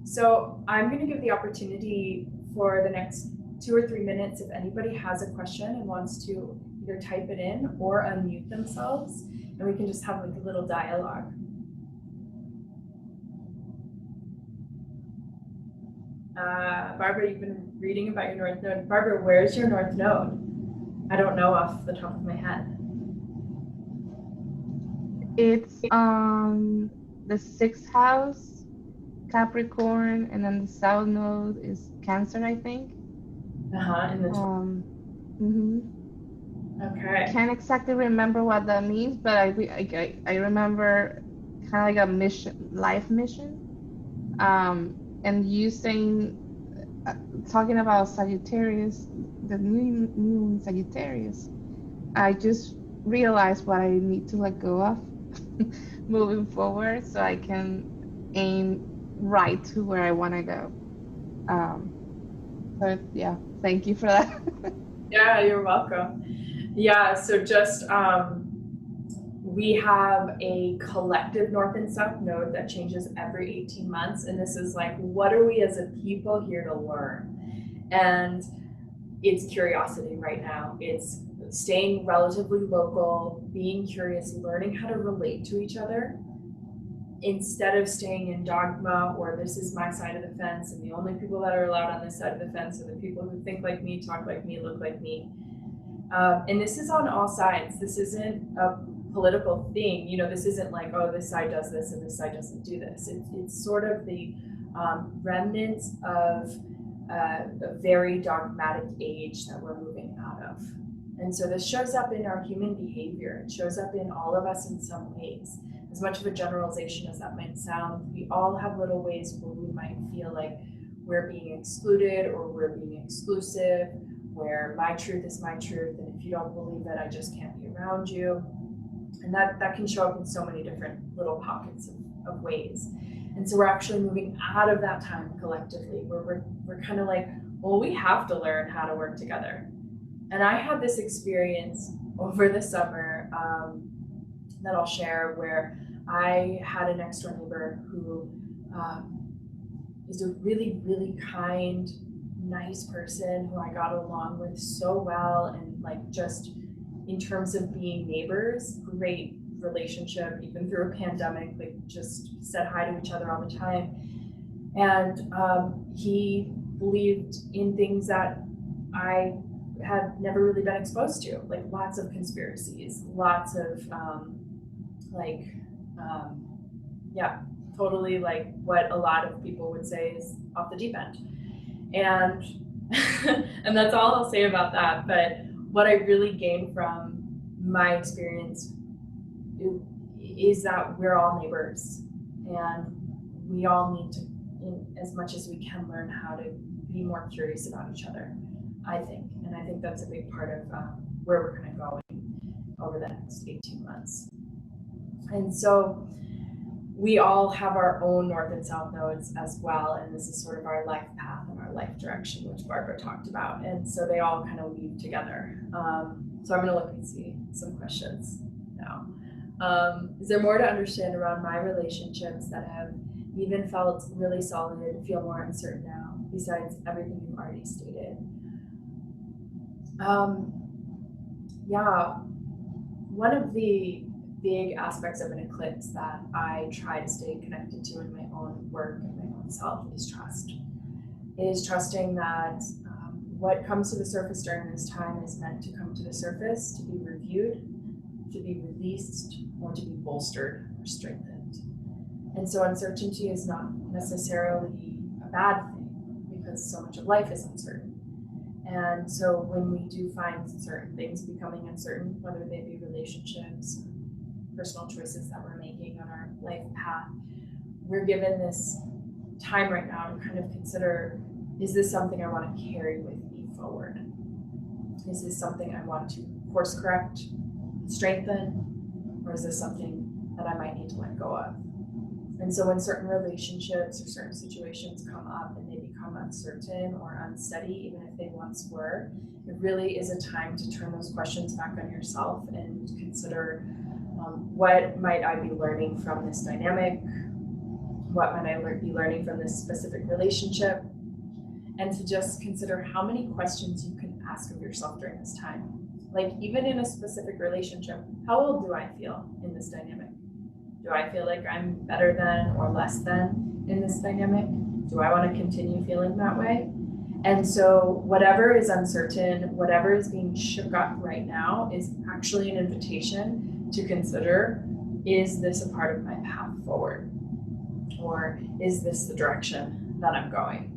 So I'm going to give the opportunity for the next 2 or 3 minutes if anybody has a question and wants to either type it in or unmute themselves, and we can just have like a little dialogue. Barbara, you've been reading about your North Node. Barbara, where's your North Node? I don't know off the top of my head. It's the 6th house, Capricorn, and then the South Node is Cancer, I think. In the okay. Can't exactly remember what that means, but I remember kind of like a mission, life mission. And you saying, talking about Sagittarius, the new moon Sagittarius, I just realized what I need to let go of moving forward so I can aim right to where I want to go. So yeah, thank you for that. Yeah, you're welcome. Yeah, so just we have a collective North and South Node that changes every 18 months. And this is like, what are we as a people here to learn? And it's curiosity right now. It's staying relatively local, being curious, learning how to relate to each other instead of staying in dogma or this is my side of the fence and the only people that are allowed on this side of the fence are the people who think like me, talk like me, look like me. And this is on all sides. This isn't a political thing. You know, this isn't like, oh, this side does this and this side doesn't do this. It's sort of the remnants of a very dogmatic age that we're moving out of. And so this shows up in our human behavior. It shows up in all of us in some ways. As much of a generalization as that might sound, we all have little ways where we might feel like we're being excluded or we're being exclusive, where my truth is my truth, and if you don't believe it, I just can't be around you. And that can show up in so many different little pockets of ways. And so we're actually moving out of that time collectively, where we're kind of like, well, we have to learn how to work together. And I had this experience over the summer that I'll share, where I had a next door neighbor who is a really, really kind, nice person who I got along with so well, and like just in terms of being neighbors, great relationship, even through a pandemic, like just said hi to each other all the time. And he believed in things that I had never really been exposed to, like lots of conspiracies, lots of totally like what a lot of people would say is off the deep end. And and that's all I'll say about that. But what I really gained from my experience is that we're all neighbors, and we all need to, in as much as we can, learn how to be more curious about each other, I think. And I think that's a big part of where we're kind of going over the next 18 months. And so we all have our own North and South nodes as well, and this is sort of our life path and our life direction, which Barbara talked about, and so they all kind of weave together. So I'm going to look and see some questions now. Is there more to understand around my relationships that have even felt really solid, feel more uncertain now, besides everything you've already stated? One of the big aspects of an eclipse that I try to stay connected to in my own work and my own self is trust. It is trusting that what comes to the surface during this time is meant to come to the surface, to be reviewed, to be released, or to be bolstered or strengthened. And so uncertainty is not necessarily a bad thing, because so much of life is uncertain. And so when we do find certain things becoming uncertain, whether they be relationships, personal choices that we're making on our life path, we're given this time right now to kind of consider, is this something I want to carry with me forward? Is this something I want to course correct, strengthen, or is this something that I might need to let go of? And so when certain relationships or certain situations come up and they become uncertain or unsteady, even if they once were, it really is a time to turn those questions back on yourself and consider, what might I be learning from this dynamic? What might I be learning from this specific relationship? And to just consider how many questions you can ask of yourself during this time. Like, even in a specific relationship, how old do I feel in this dynamic? Do I feel like I'm better than or less than in this dynamic? Do I want to continue feeling that way? And so whatever is uncertain, whatever is being shook up right now is actually an invitation to consider, is this a part of my path forward? Or is this the direction that I'm going?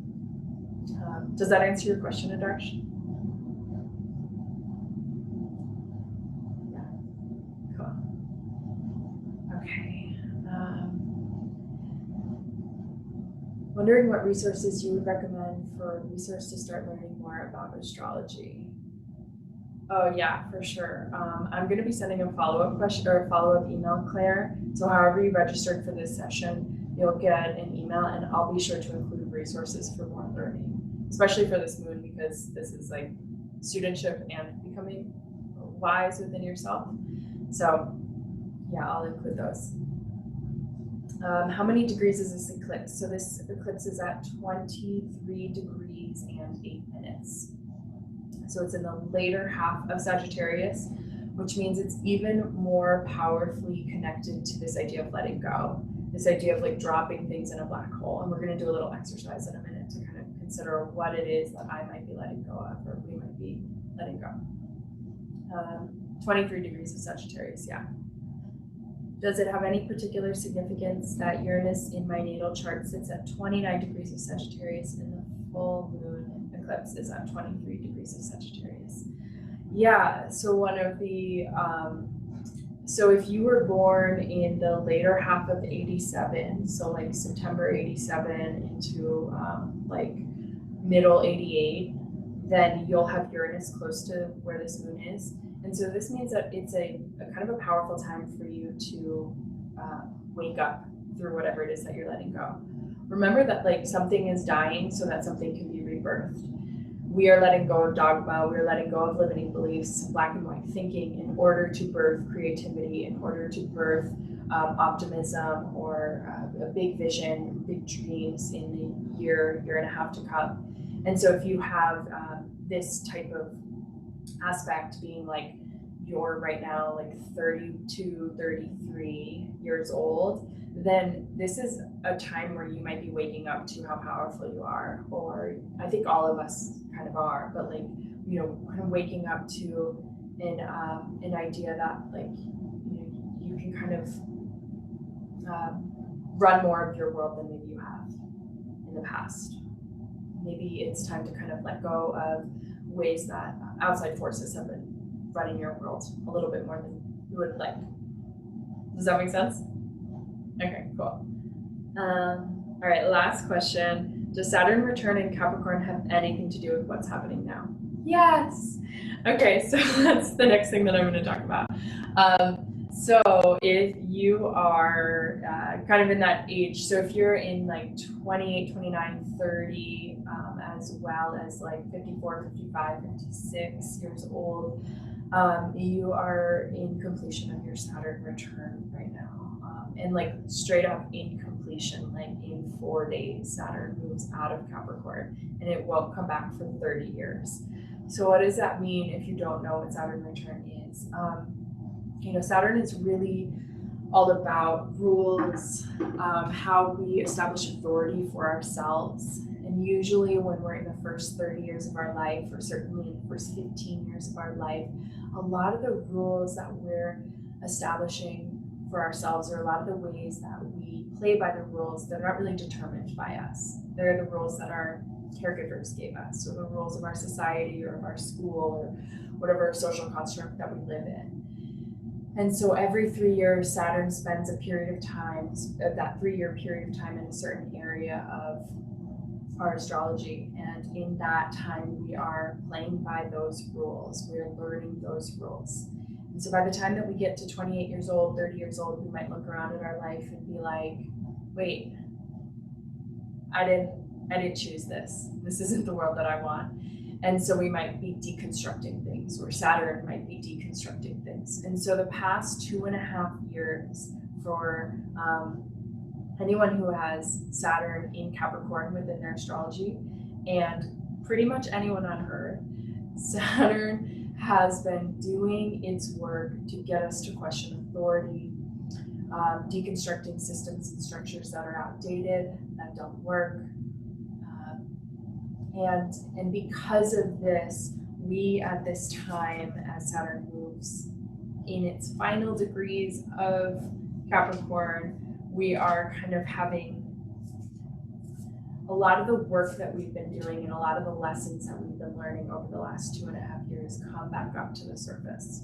Does that answer your question, Adarsh? Yeah, cool. Okay. Wondering what resources you would recommend for a resource to start learning more about astrology. Oh yeah, for sure. I'm going to be sending a follow-up question or a follow-up email, Claire. So however you registered for this session, you'll get an email, and I'll be sure to include resources for more learning, especially for this moon, because this is like studentship and becoming wise within yourself. So yeah, I'll include those. How many degrees is this eclipse? So this eclipse is at 23 degrees and 8 minutes. So it's in the later half of Sagittarius, which means it's even more powerfully connected to this idea of letting go, this idea of like dropping things in a black hole. And we're going to do a little exercise in a minute to kind of consider what it is that I might be letting go of, or we might be letting go. 23 degrees of Sagittarius, yeah. Does it have any particular significance that Uranus in my natal chart sits at 29 degrees of Sagittarius and the full moon eclipse is at 23 degrees of Sagittarius? Yeah, so one of the, so if you were born in the later half of 87, so like September 87 into like middle 88, then you'll have Uranus close to where this moon is. And so this means that it's a kind of a powerful time for you to wake up through whatever it is that you're letting go. Remember that like something is dying so that something can be rebirthed. We are letting go of dogma, we're letting go of limiting beliefs, black and white thinking in order to birth creativity, in order to birth optimism or a big vision, big dreams in the year and a half to come. And so if you have this type of aspect being like you're right now like 32, 33 years old, then this is a time where you might be waking up to how powerful you are, or I think all of us kind of are, but like, you know, kind of waking up to an idea that like, you know, you can kind of run more of your world than maybe you have in the past. Maybe it's time to kind of let go of ways that outside forces have been running your world a little bit more than you would like. Does that make sense? Okay, cool. All right, last question. Does Saturn return in Capricorn have anything to do with what's happening now? Yes. Okay, so that's the next thing that I'm going to talk about. So if you are kind of in that age, so if you're in like 28, 29, 30, as well as like 54, 55, 56 years old, you are in completion of your Saturn return right now. And like straight up in completion, like in 4 days, Saturn moves out of Capricorn and it won't come back for 30 years. So what does that mean if you don't know what Saturn return is? You know, Saturn is really all about rules, how we establish authority for ourselves And usually when we're in the first 30 years of our life, or certainly in the first 15 years of our life, a lot of the rules that we're establishing for ourselves, or a lot of the ways that we play by the rules, they're not really determined by us. They're the rules that our caregivers gave us, or the rules of our society or of our school or whatever social construct that we live in. And so every 3 years, Saturn spends a period of time, that 3-year period of time, in a certain area of our astrology. And in that time, we are playing by those rules. We're learning those rules. And so by the time that we get to 28 years old, 30 years old, we might look around at our life and be like, wait, I didn't choose this. This isn't the world that I want. And so we might be deconstructing things, or Saturn might be deconstructing things. And so the past 2.5 years for anyone who has Saturn in Capricorn within their astrology, and pretty much anyone on Earth, Saturn has been doing its work to get us to question authority, deconstructing systems and structures that are outdated, that don't work. And because of this, we at this time, as Saturn moves in its final degrees of Capricorn, we are kind of having a lot of the work that we've been doing and a lot of the lessons that we've been learning over the last 2.5 years come back up to the surface.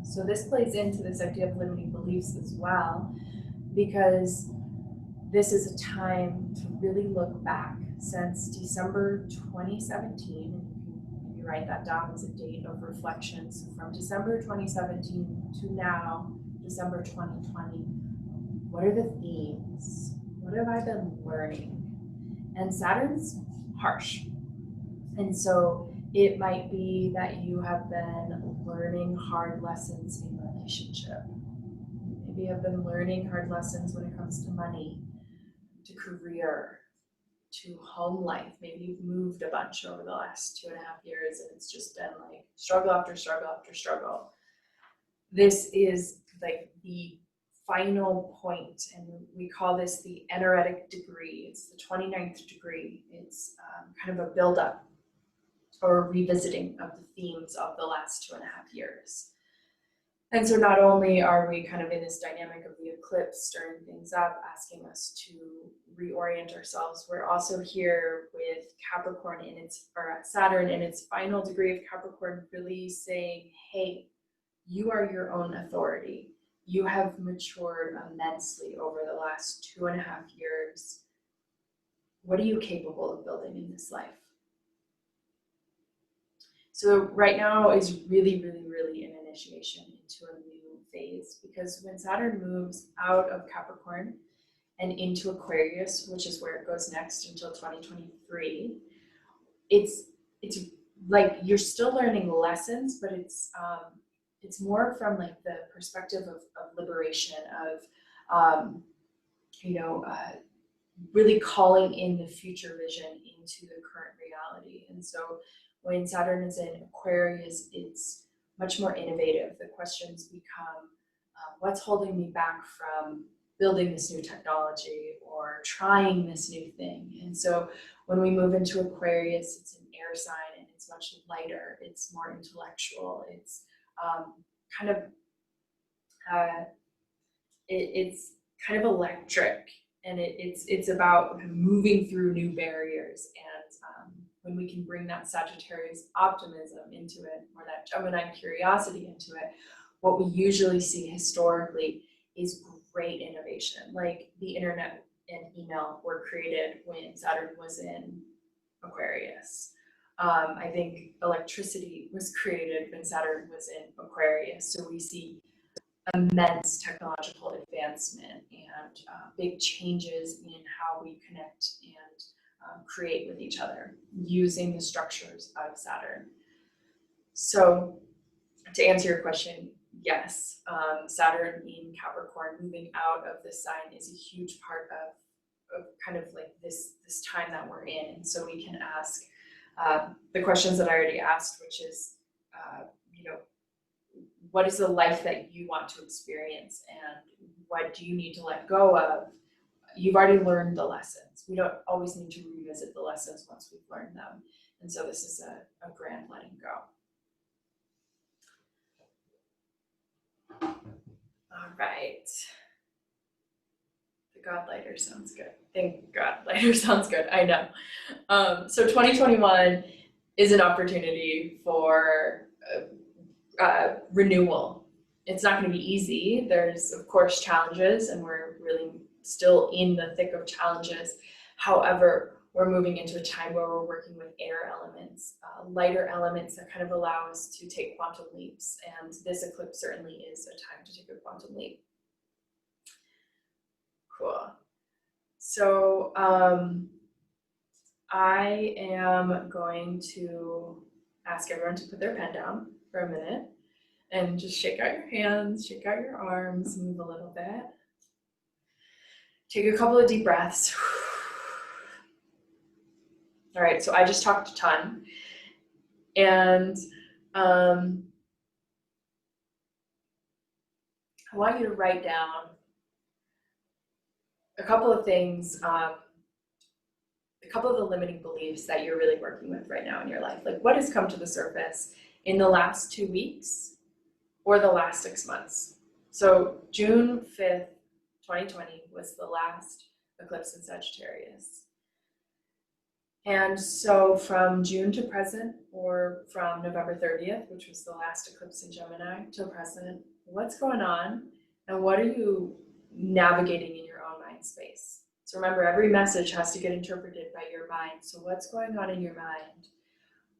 So this plays into this idea of limiting beliefs as well, because this is a time to really look back. Since December 2017, and you write that down as a date of reflection, so from December 2017 to now, December 2020, what are the themes? What have I been learning? And Saturn's harsh. And so it might be that you have been learning hard lessons in relationship. Maybe you have been learning hard lessons when it comes to money, to career, to home life. Maybe you've moved a bunch over the last 2.5 years, and it's just been like struggle after struggle after struggle. This is like the final point, and we call this the energetic degree. It's the 29th degree. It's kind of a buildup or a revisiting of the themes of the last 2.5 years. And so not only are we kind of in this dynamic of the eclipse, stirring things up, asking us to reorient ourselves, we're also here with Capricorn or Saturn in its final degree of Capricorn, really saying, hey, you are your own authority. You have matured immensely over the last 2.5 years. What are you capable of building in this life? So right now is really, really, really an initiation into a new phase, because when Saturn moves out of Capricorn and into Aquarius, which is where it goes next until 2023, it's like you're still learning lessons, but it's more from like the perspective of liberation, of really calling in the future vision into the current reality. And so when Saturn is in Aquarius, it's much more innovative. The questions become, what's holding me back from building this new technology or trying this new thing? And so when we move into Aquarius, it's an air sign, and it's much lighter. It's more intellectual. It's it's kind of electric, and it's about moving through new barriers. And when we can bring that Sagittarius optimism into it, or that Gemini curiosity into it, what we usually see historically is great innovation. Like the internet and email were created when Saturn was in Aquarius. I think electricity was created when Saturn was in Aquarius. So we see immense technological advancement and big changes in how we connect and create with each other using the structures of Saturn. So to answer your question, yes, Saturn in Capricorn moving out of this sign is a huge part of kind of like this time that we're in. And so we can ask the questions that I already asked, which is, what is the life that you want to experience, and what do you need to let go of you've already learned the lessons. We don't always need to revisit the lessons once we've learned them. And so this is a grand letting go. All right. The God lighter sounds good. Thank God lighter sounds good. I know. So 2021 is an opportunity for renewal. It's not going to be easy. There's, of course, challenges, and we're really still in the thick of challenges. However, we're moving into a time where we're working with air elements, lighter elements that kind of allow us to take quantum leaps. And this eclipse certainly is a time to take a quantum leap. Cool. So I am going to ask everyone to put their pen down for a minute and just shake out your hands, shake out your arms, move a little bit. Take a couple of deep breaths. All right, so I just talked a ton. And I want you to write down a couple of things, a couple of the limiting beliefs that you're really working with right now in your life. Like, what has come to the surface in the last 2 weeks or the last 6 months? So June 5th, 2020 was the last eclipse in Sagittarius. And so from June to present, or from November 30th, which was the last eclipse in Gemini, till present, what's going on and what are you navigating in your own mind space? So remember, every message has to get interpreted by your mind. So what's going on in your mind?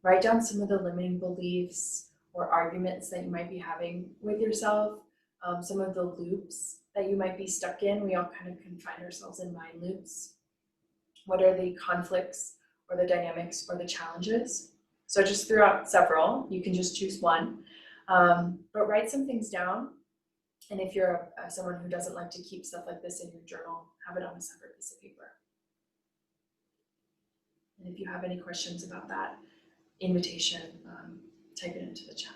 Write down some of the limiting beliefs or arguments that you might be having with yourself, some of the loops that you might be stuck in. We all kind of can find ourselves in mind loops. What are the conflicts or the dynamics or the challenges? So I just threw out several. You can just choose one, but write some things down. And if you're someone who doesn't like to keep stuff like this in your journal, have it on a separate piece of paper. And if you have any questions about that invitation, type it into the chat.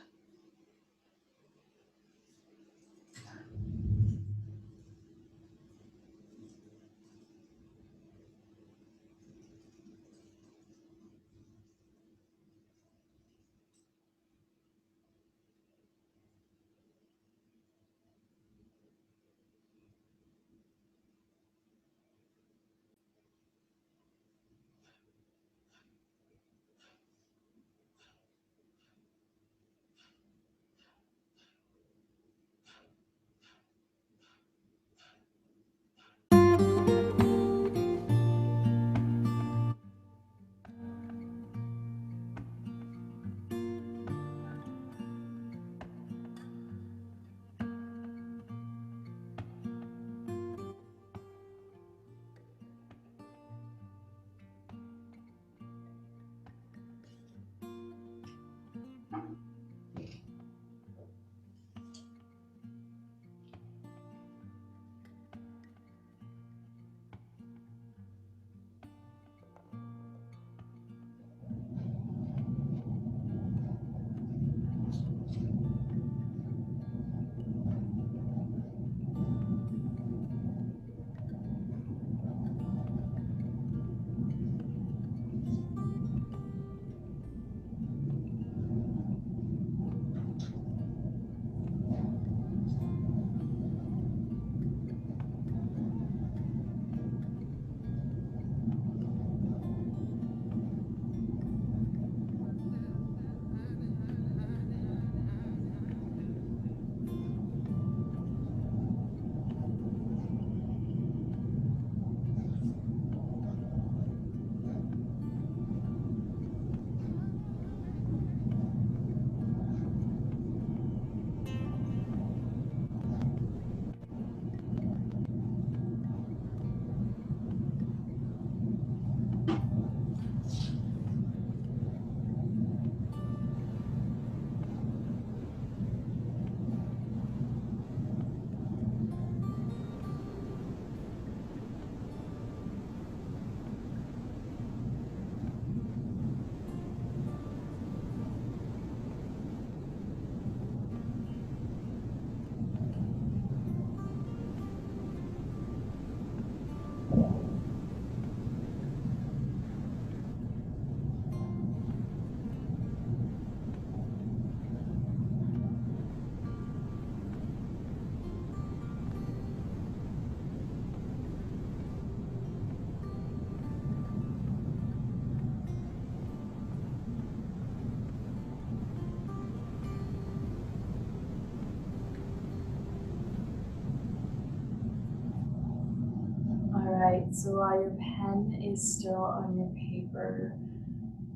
right, so while your pen is still on your paper,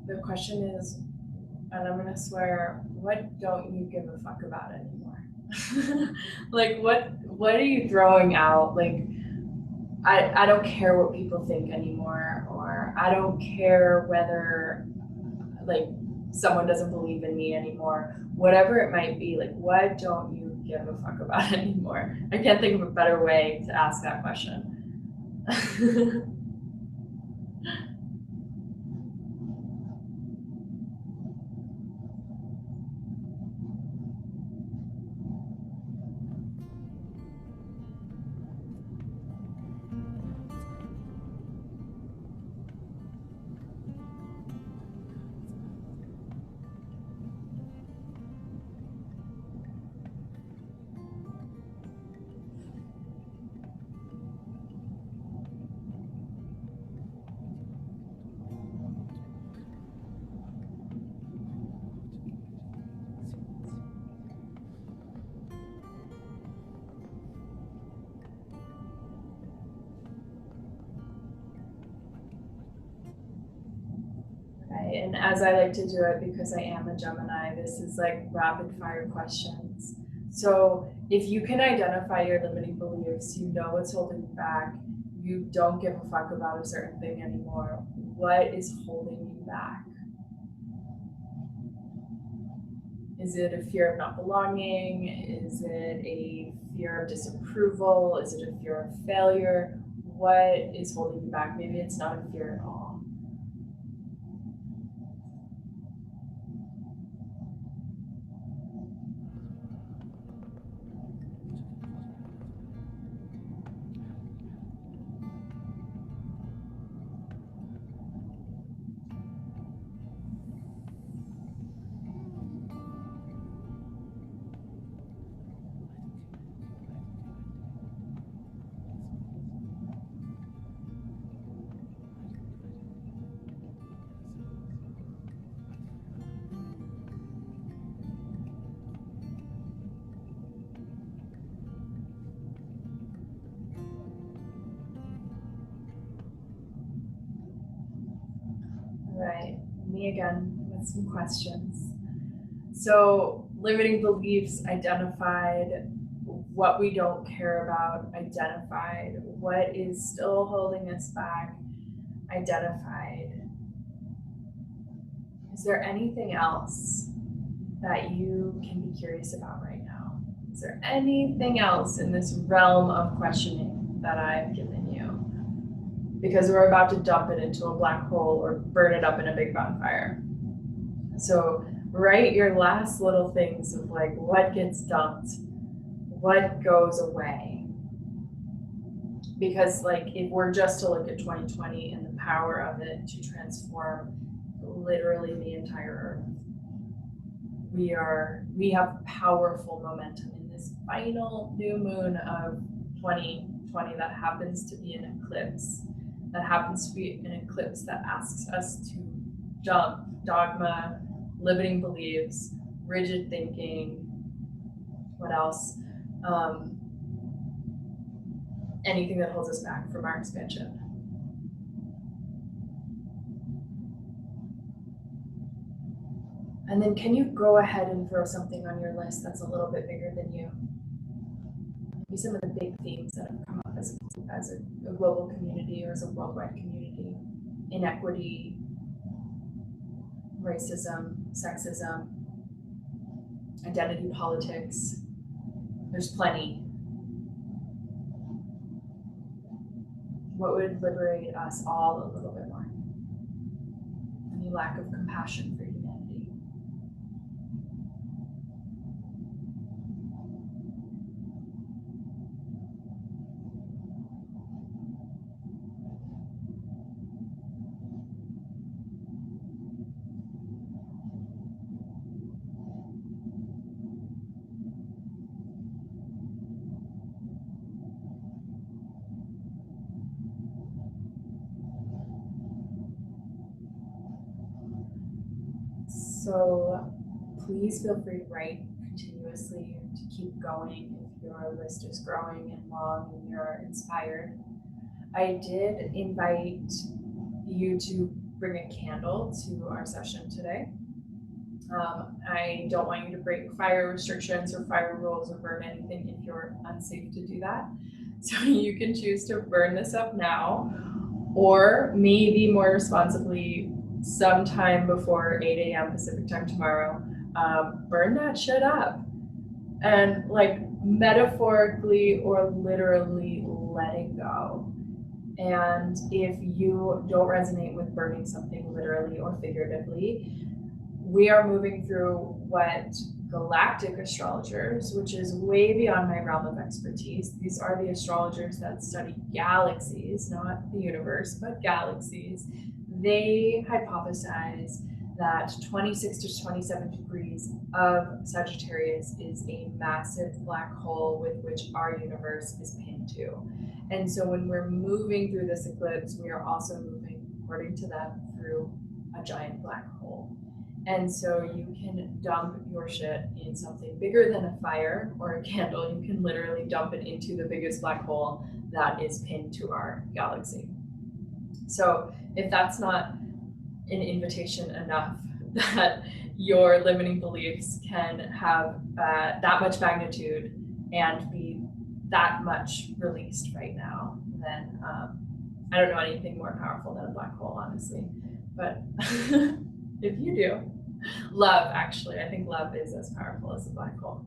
the question is, and I'm gonna swear, what don't you give a fuck about anymore? Like what are you throwing out? Like I don't care what people think anymore, or I don't care whether like someone doesn't believe in me anymore. Whatever it might be, like what don't you give a fuck about anymore? I can't think of a better way to ask that question. Right, and as I like to do it, because I am a Gemini, this is like rapid fire questions. So if you can identify your limiting beliefs, you know what's holding you back, you don't give a fuck about a certain thing anymore, what is holding you back? Is it a fear of not belonging? Is it a fear of disapproval? Is it a fear of failure? What is holding you back? Maybe it's not a fear at all. Right, me again with some questions. So, limiting beliefs identified, what we don't care about identified, what is still holding us back identified. Is there anything else that you can be curious about right now? Is there anything else in this realm of questioning that I've given you? Because we're about to dump it into a black hole or burn it up in a big bonfire. So write your last little things of like what gets dumped, what goes away. Because like if we're just to look at 2020 and the power of it to transform literally the entire earth, we have powerful momentum in this final new moon of 2020 that happens to be an eclipse. That happens to be an eclipse that asks us to dump dogma, limiting beliefs, rigid thinking, what else? Anything that holds us back from our expansion. And then can you go ahead and throw something on your list that's a little bit bigger than you? Maybe some of the big themes that have come up as a global community or as a worldwide community. Inequity, racism, sexism, identity politics. There's plenty. What would liberate us all a little bit more? Any lack of compassion for humanity? So please feel free to write continuously, to keep going if your list is growing and long and you're inspired. I did invite you to bring a candle to our session today. I don't want you to break fire restrictions or fire rules or burn anything if you're unsafe to do that. So you can choose to burn this up now, or maybe more responsibly, sometime before 8 a.m. Pacific time tomorrow, burn that shit up. And like metaphorically or literally let it go. And if you don't resonate with burning something literally or figuratively, we are moving through what galactic astrologers, which is way beyond my realm of expertise. These are the astrologers that study galaxies, not the universe, but galaxies. They hypothesize that 26 to 27 degrees of Sagittarius is a massive black hole with which our universe is pinned to. And so when we're moving through this eclipse, we are also moving, according to them, through a giant black hole. And so you can dump your shit in something bigger than a fire or a candle. You can literally dump it into the biggest black hole that is pinned to our galaxy. So if that's not an invitation enough that your limiting beliefs can have that much magnitude and be that much released right now, then I don't know anything more powerful than a black hole, honestly. But if you do, love, actually, I think love is as powerful as a black hole.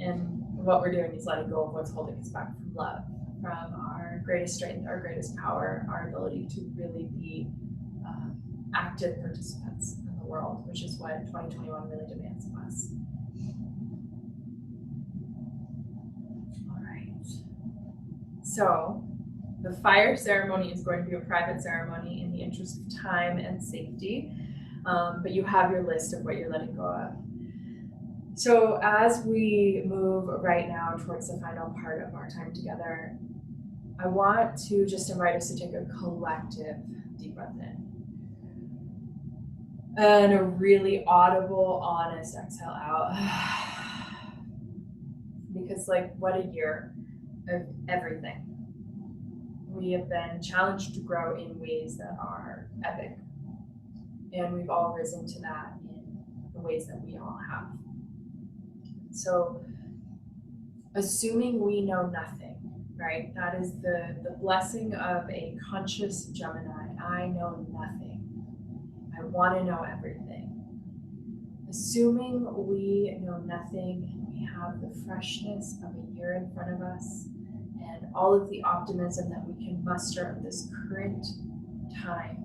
And what we're doing is letting go of what's holding us back from love, from our greatest strength, our greatest power, our ability to really be active participants in the world, which is what 2021 really demands of us. All right. So the fire ceremony is going to be a private ceremony in the interest of time and safety, but you have your list of what you're letting go of. So as we move right now towards the final part of our time together, I want to just invite us to take a collective deep breath in. And a really audible, honest exhale out. Because like, what a year of everything. We have been challenged to grow in ways that are epic. And we've all risen to that in the ways that we all have. So assuming we know nothing, right? That is the blessing of a conscious Gemini. I know nothing. I want to know everything. Assuming we know nothing and we have the freshness of a year in front of us and all of the optimism that we can muster at this current time,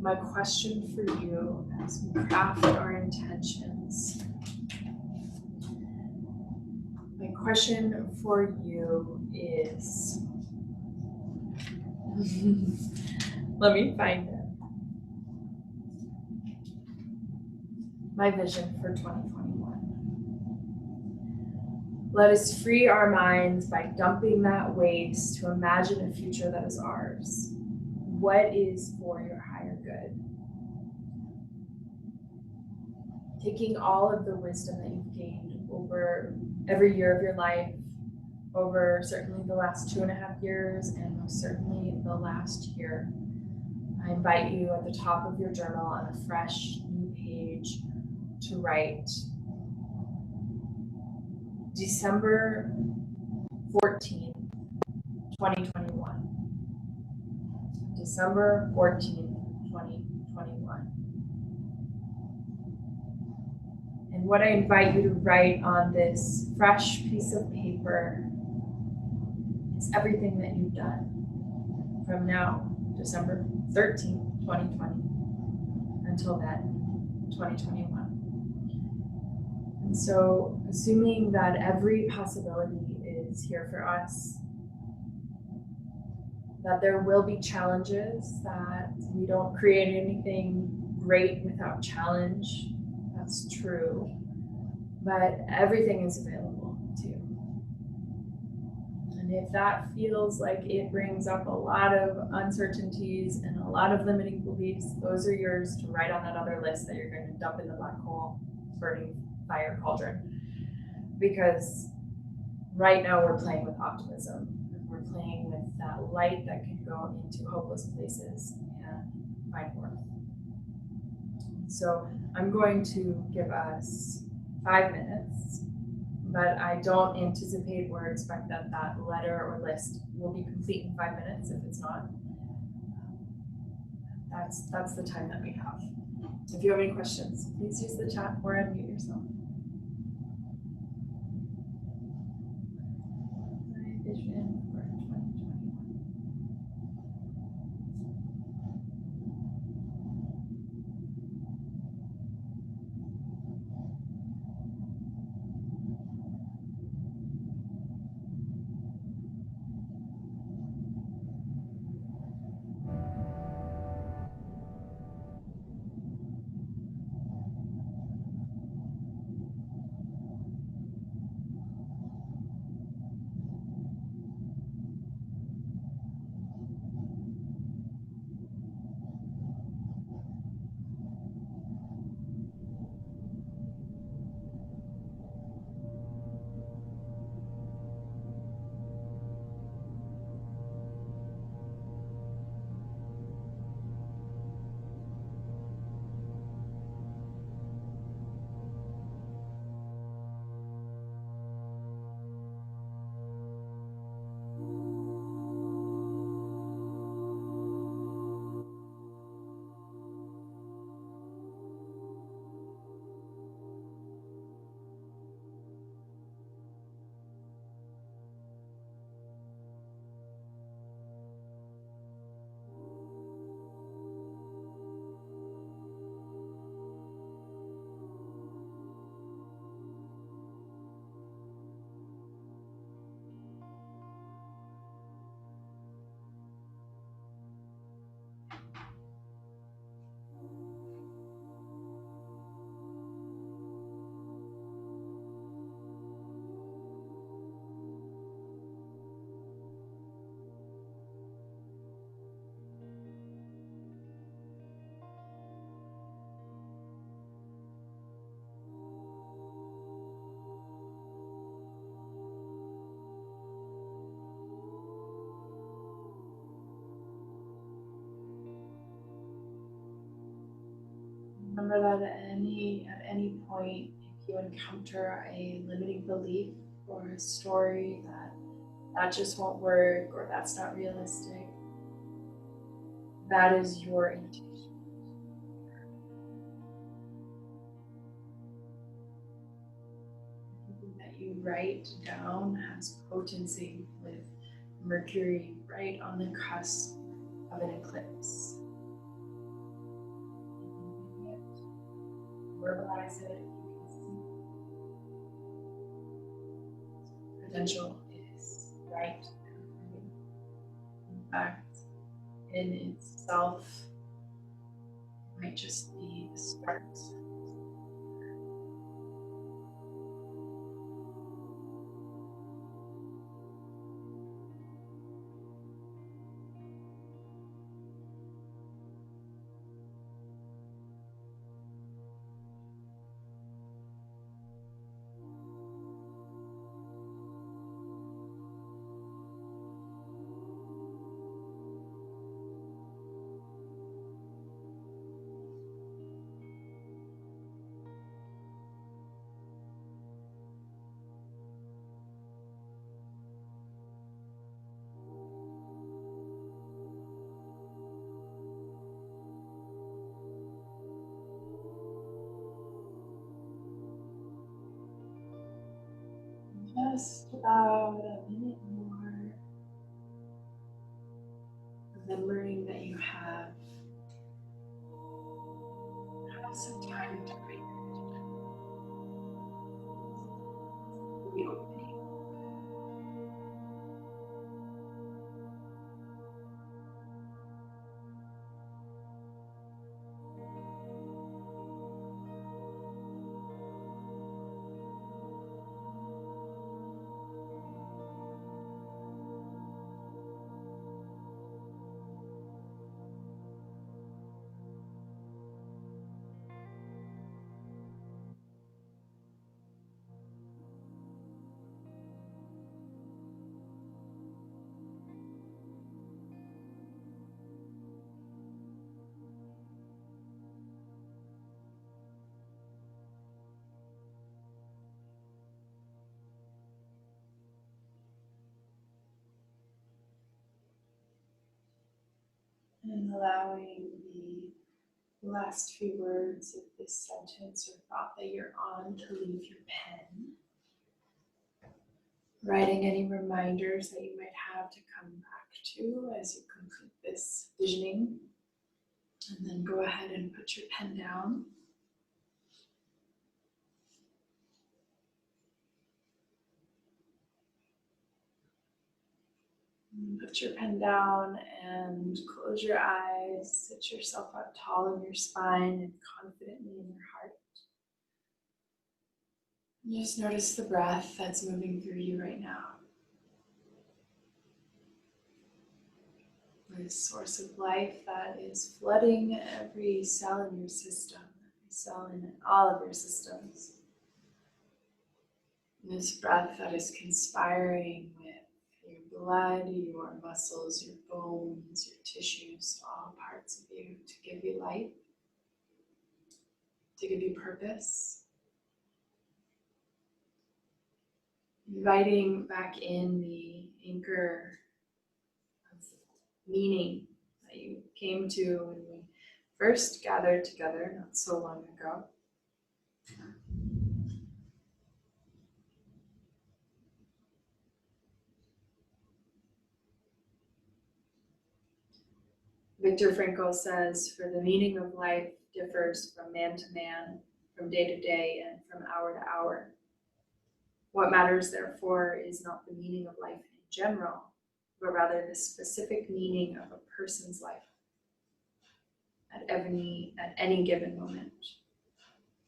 my question for you as we craft our intentions, my question for you is, let me find it. My vision for 2021. Let us free our minds by dumping that waste to imagine a future that is ours. What is for your higher good? Taking all of the wisdom that you've gained over every year of your life, over certainly the last 2.5 years, and most certainly the last year, I invite you at the top of your journal on a fresh new page to write December 14th, 2021. December 14th, 2021. And what I invite you to write on this fresh piece of paper is everything that you've done from now, December 13th, 2020, until then, 2021. And so, assuming that every possibility is here for us, that there will be challenges, that we don't create anything great without challenge, that's true, but everything is available to you. And if that feels like it brings up a lot of uncertainties and a lot of limiting beliefs, those are yours to write on that other list that you're going to dump in the black hole, burning fire cauldron. Because right now we're playing with optimism. We're we're playing with that light that can go into hopeless places and find worth. So I'm going to give us 5 minutes, but I don't anticipate or expect that that letter or list will be complete in 5 minutes. If it's not, that's the time that we have. If you have any questions, please use the chat or unmute yourself. My vision for 2021. Remember that at any point, if you encounter a limiting belief or a story that just won't work or that's not realistic, that is your invitation. Everything that you write down has potency with Mercury right on the cusp of an eclipse. Verbalize it, you can see potential is right. In fact, in itself, it might just be the start. Just about a minute more, remembering that you have some time to wait. Reopening. And allowing the last few words of this sentence or thought that you're on to leave your pen. Writing any reminders that you might have to come back to as you complete this visioning. And then go ahead and put your pen down. Put your pen down and close your eyes. Sit yourself up tall in your spine and confidently in your heart. And just notice the breath that's moving through you right now. This source of life that is flooding every cell in your system, every cell in all of your systems. This breath that is conspiring with your blood, your muscles, your bones, your tissues, all parts of you to give you life, to give you purpose. Inviting back in the anchor of meaning that you came to when we first gathered together not so long ago. Viktor Frankl says, "For the meaning of life differs from man to man, from day to day, and from hour to hour. What matters, therefore, is not the meaning of life in general, but rather the specific meaning of a person's life at any given moment.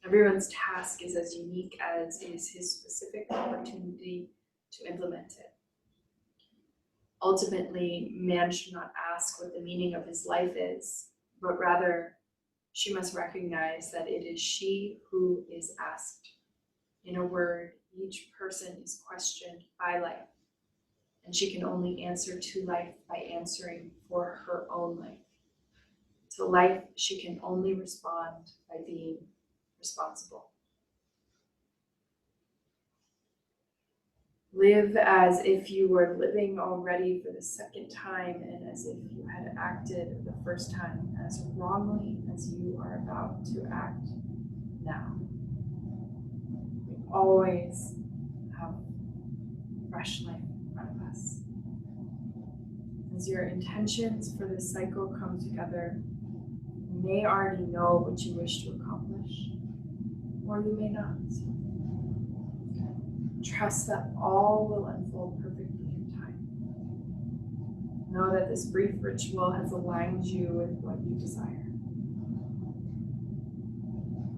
Everyone's task is as unique as is his specific opportunity to implement it. Ultimately, man should not ask what the meaning of his life is, but rather she must recognize that it is she who is asked. In a word, each person is questioned by life, and she can only answer to life by answering for her own life. To life, she can only respond by being responsible. Live as if you were living already for the second time and as if you had acted the first time as wrongly as you are about to act now. We always have fresh life in front of us. As your intentions for this cycle come together, you may already know what you wish to accomplish, or you may not. Trust that all will unfold perfectly in time. Know that this brief ritual has aligned you with what you desire.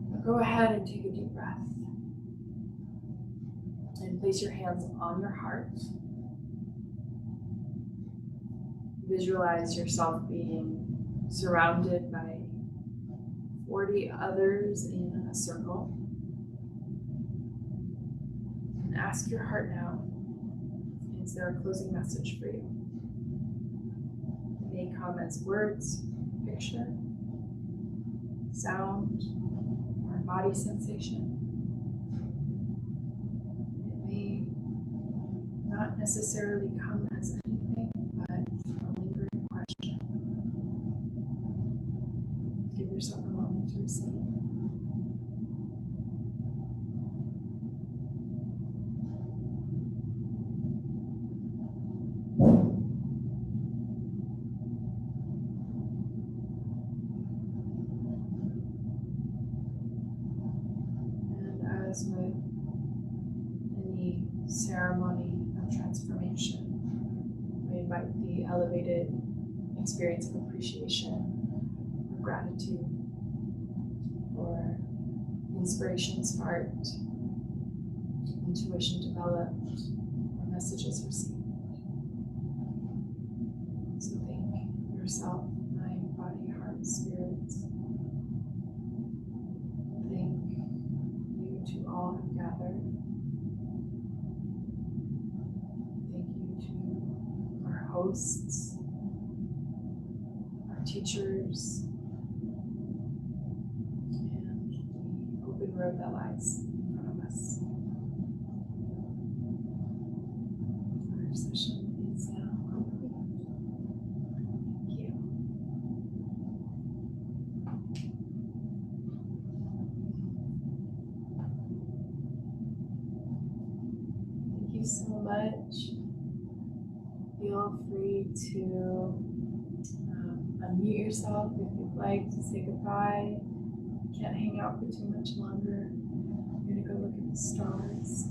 Now go ahead and take a deep breath. And place your hands on your heart. Visualize yourself being surrounded by 40 others in a circle. And ask your heart now, is there a closing message for you? It may come as words, picture, sound, or body sensation. It may not necessarily come as anything, but a lingering question. Give yourself a moment to receive. And as with any ceremony of transformation, we invite the elevated experience of appreciation, or gratitude, or inspiration sparked, intuition developed, or messages received. So thank yourself, mind, body, heart, spirit. Thank you to all who gathered. Thank you to our hosts, our teachers, and the open road that lies in front of us. Our session is now complete. Thank you. so much. Feel free to unmute yourself if you'd like to say goodbye. Can't hang out for too much longer. I'm gonna go look at the stars.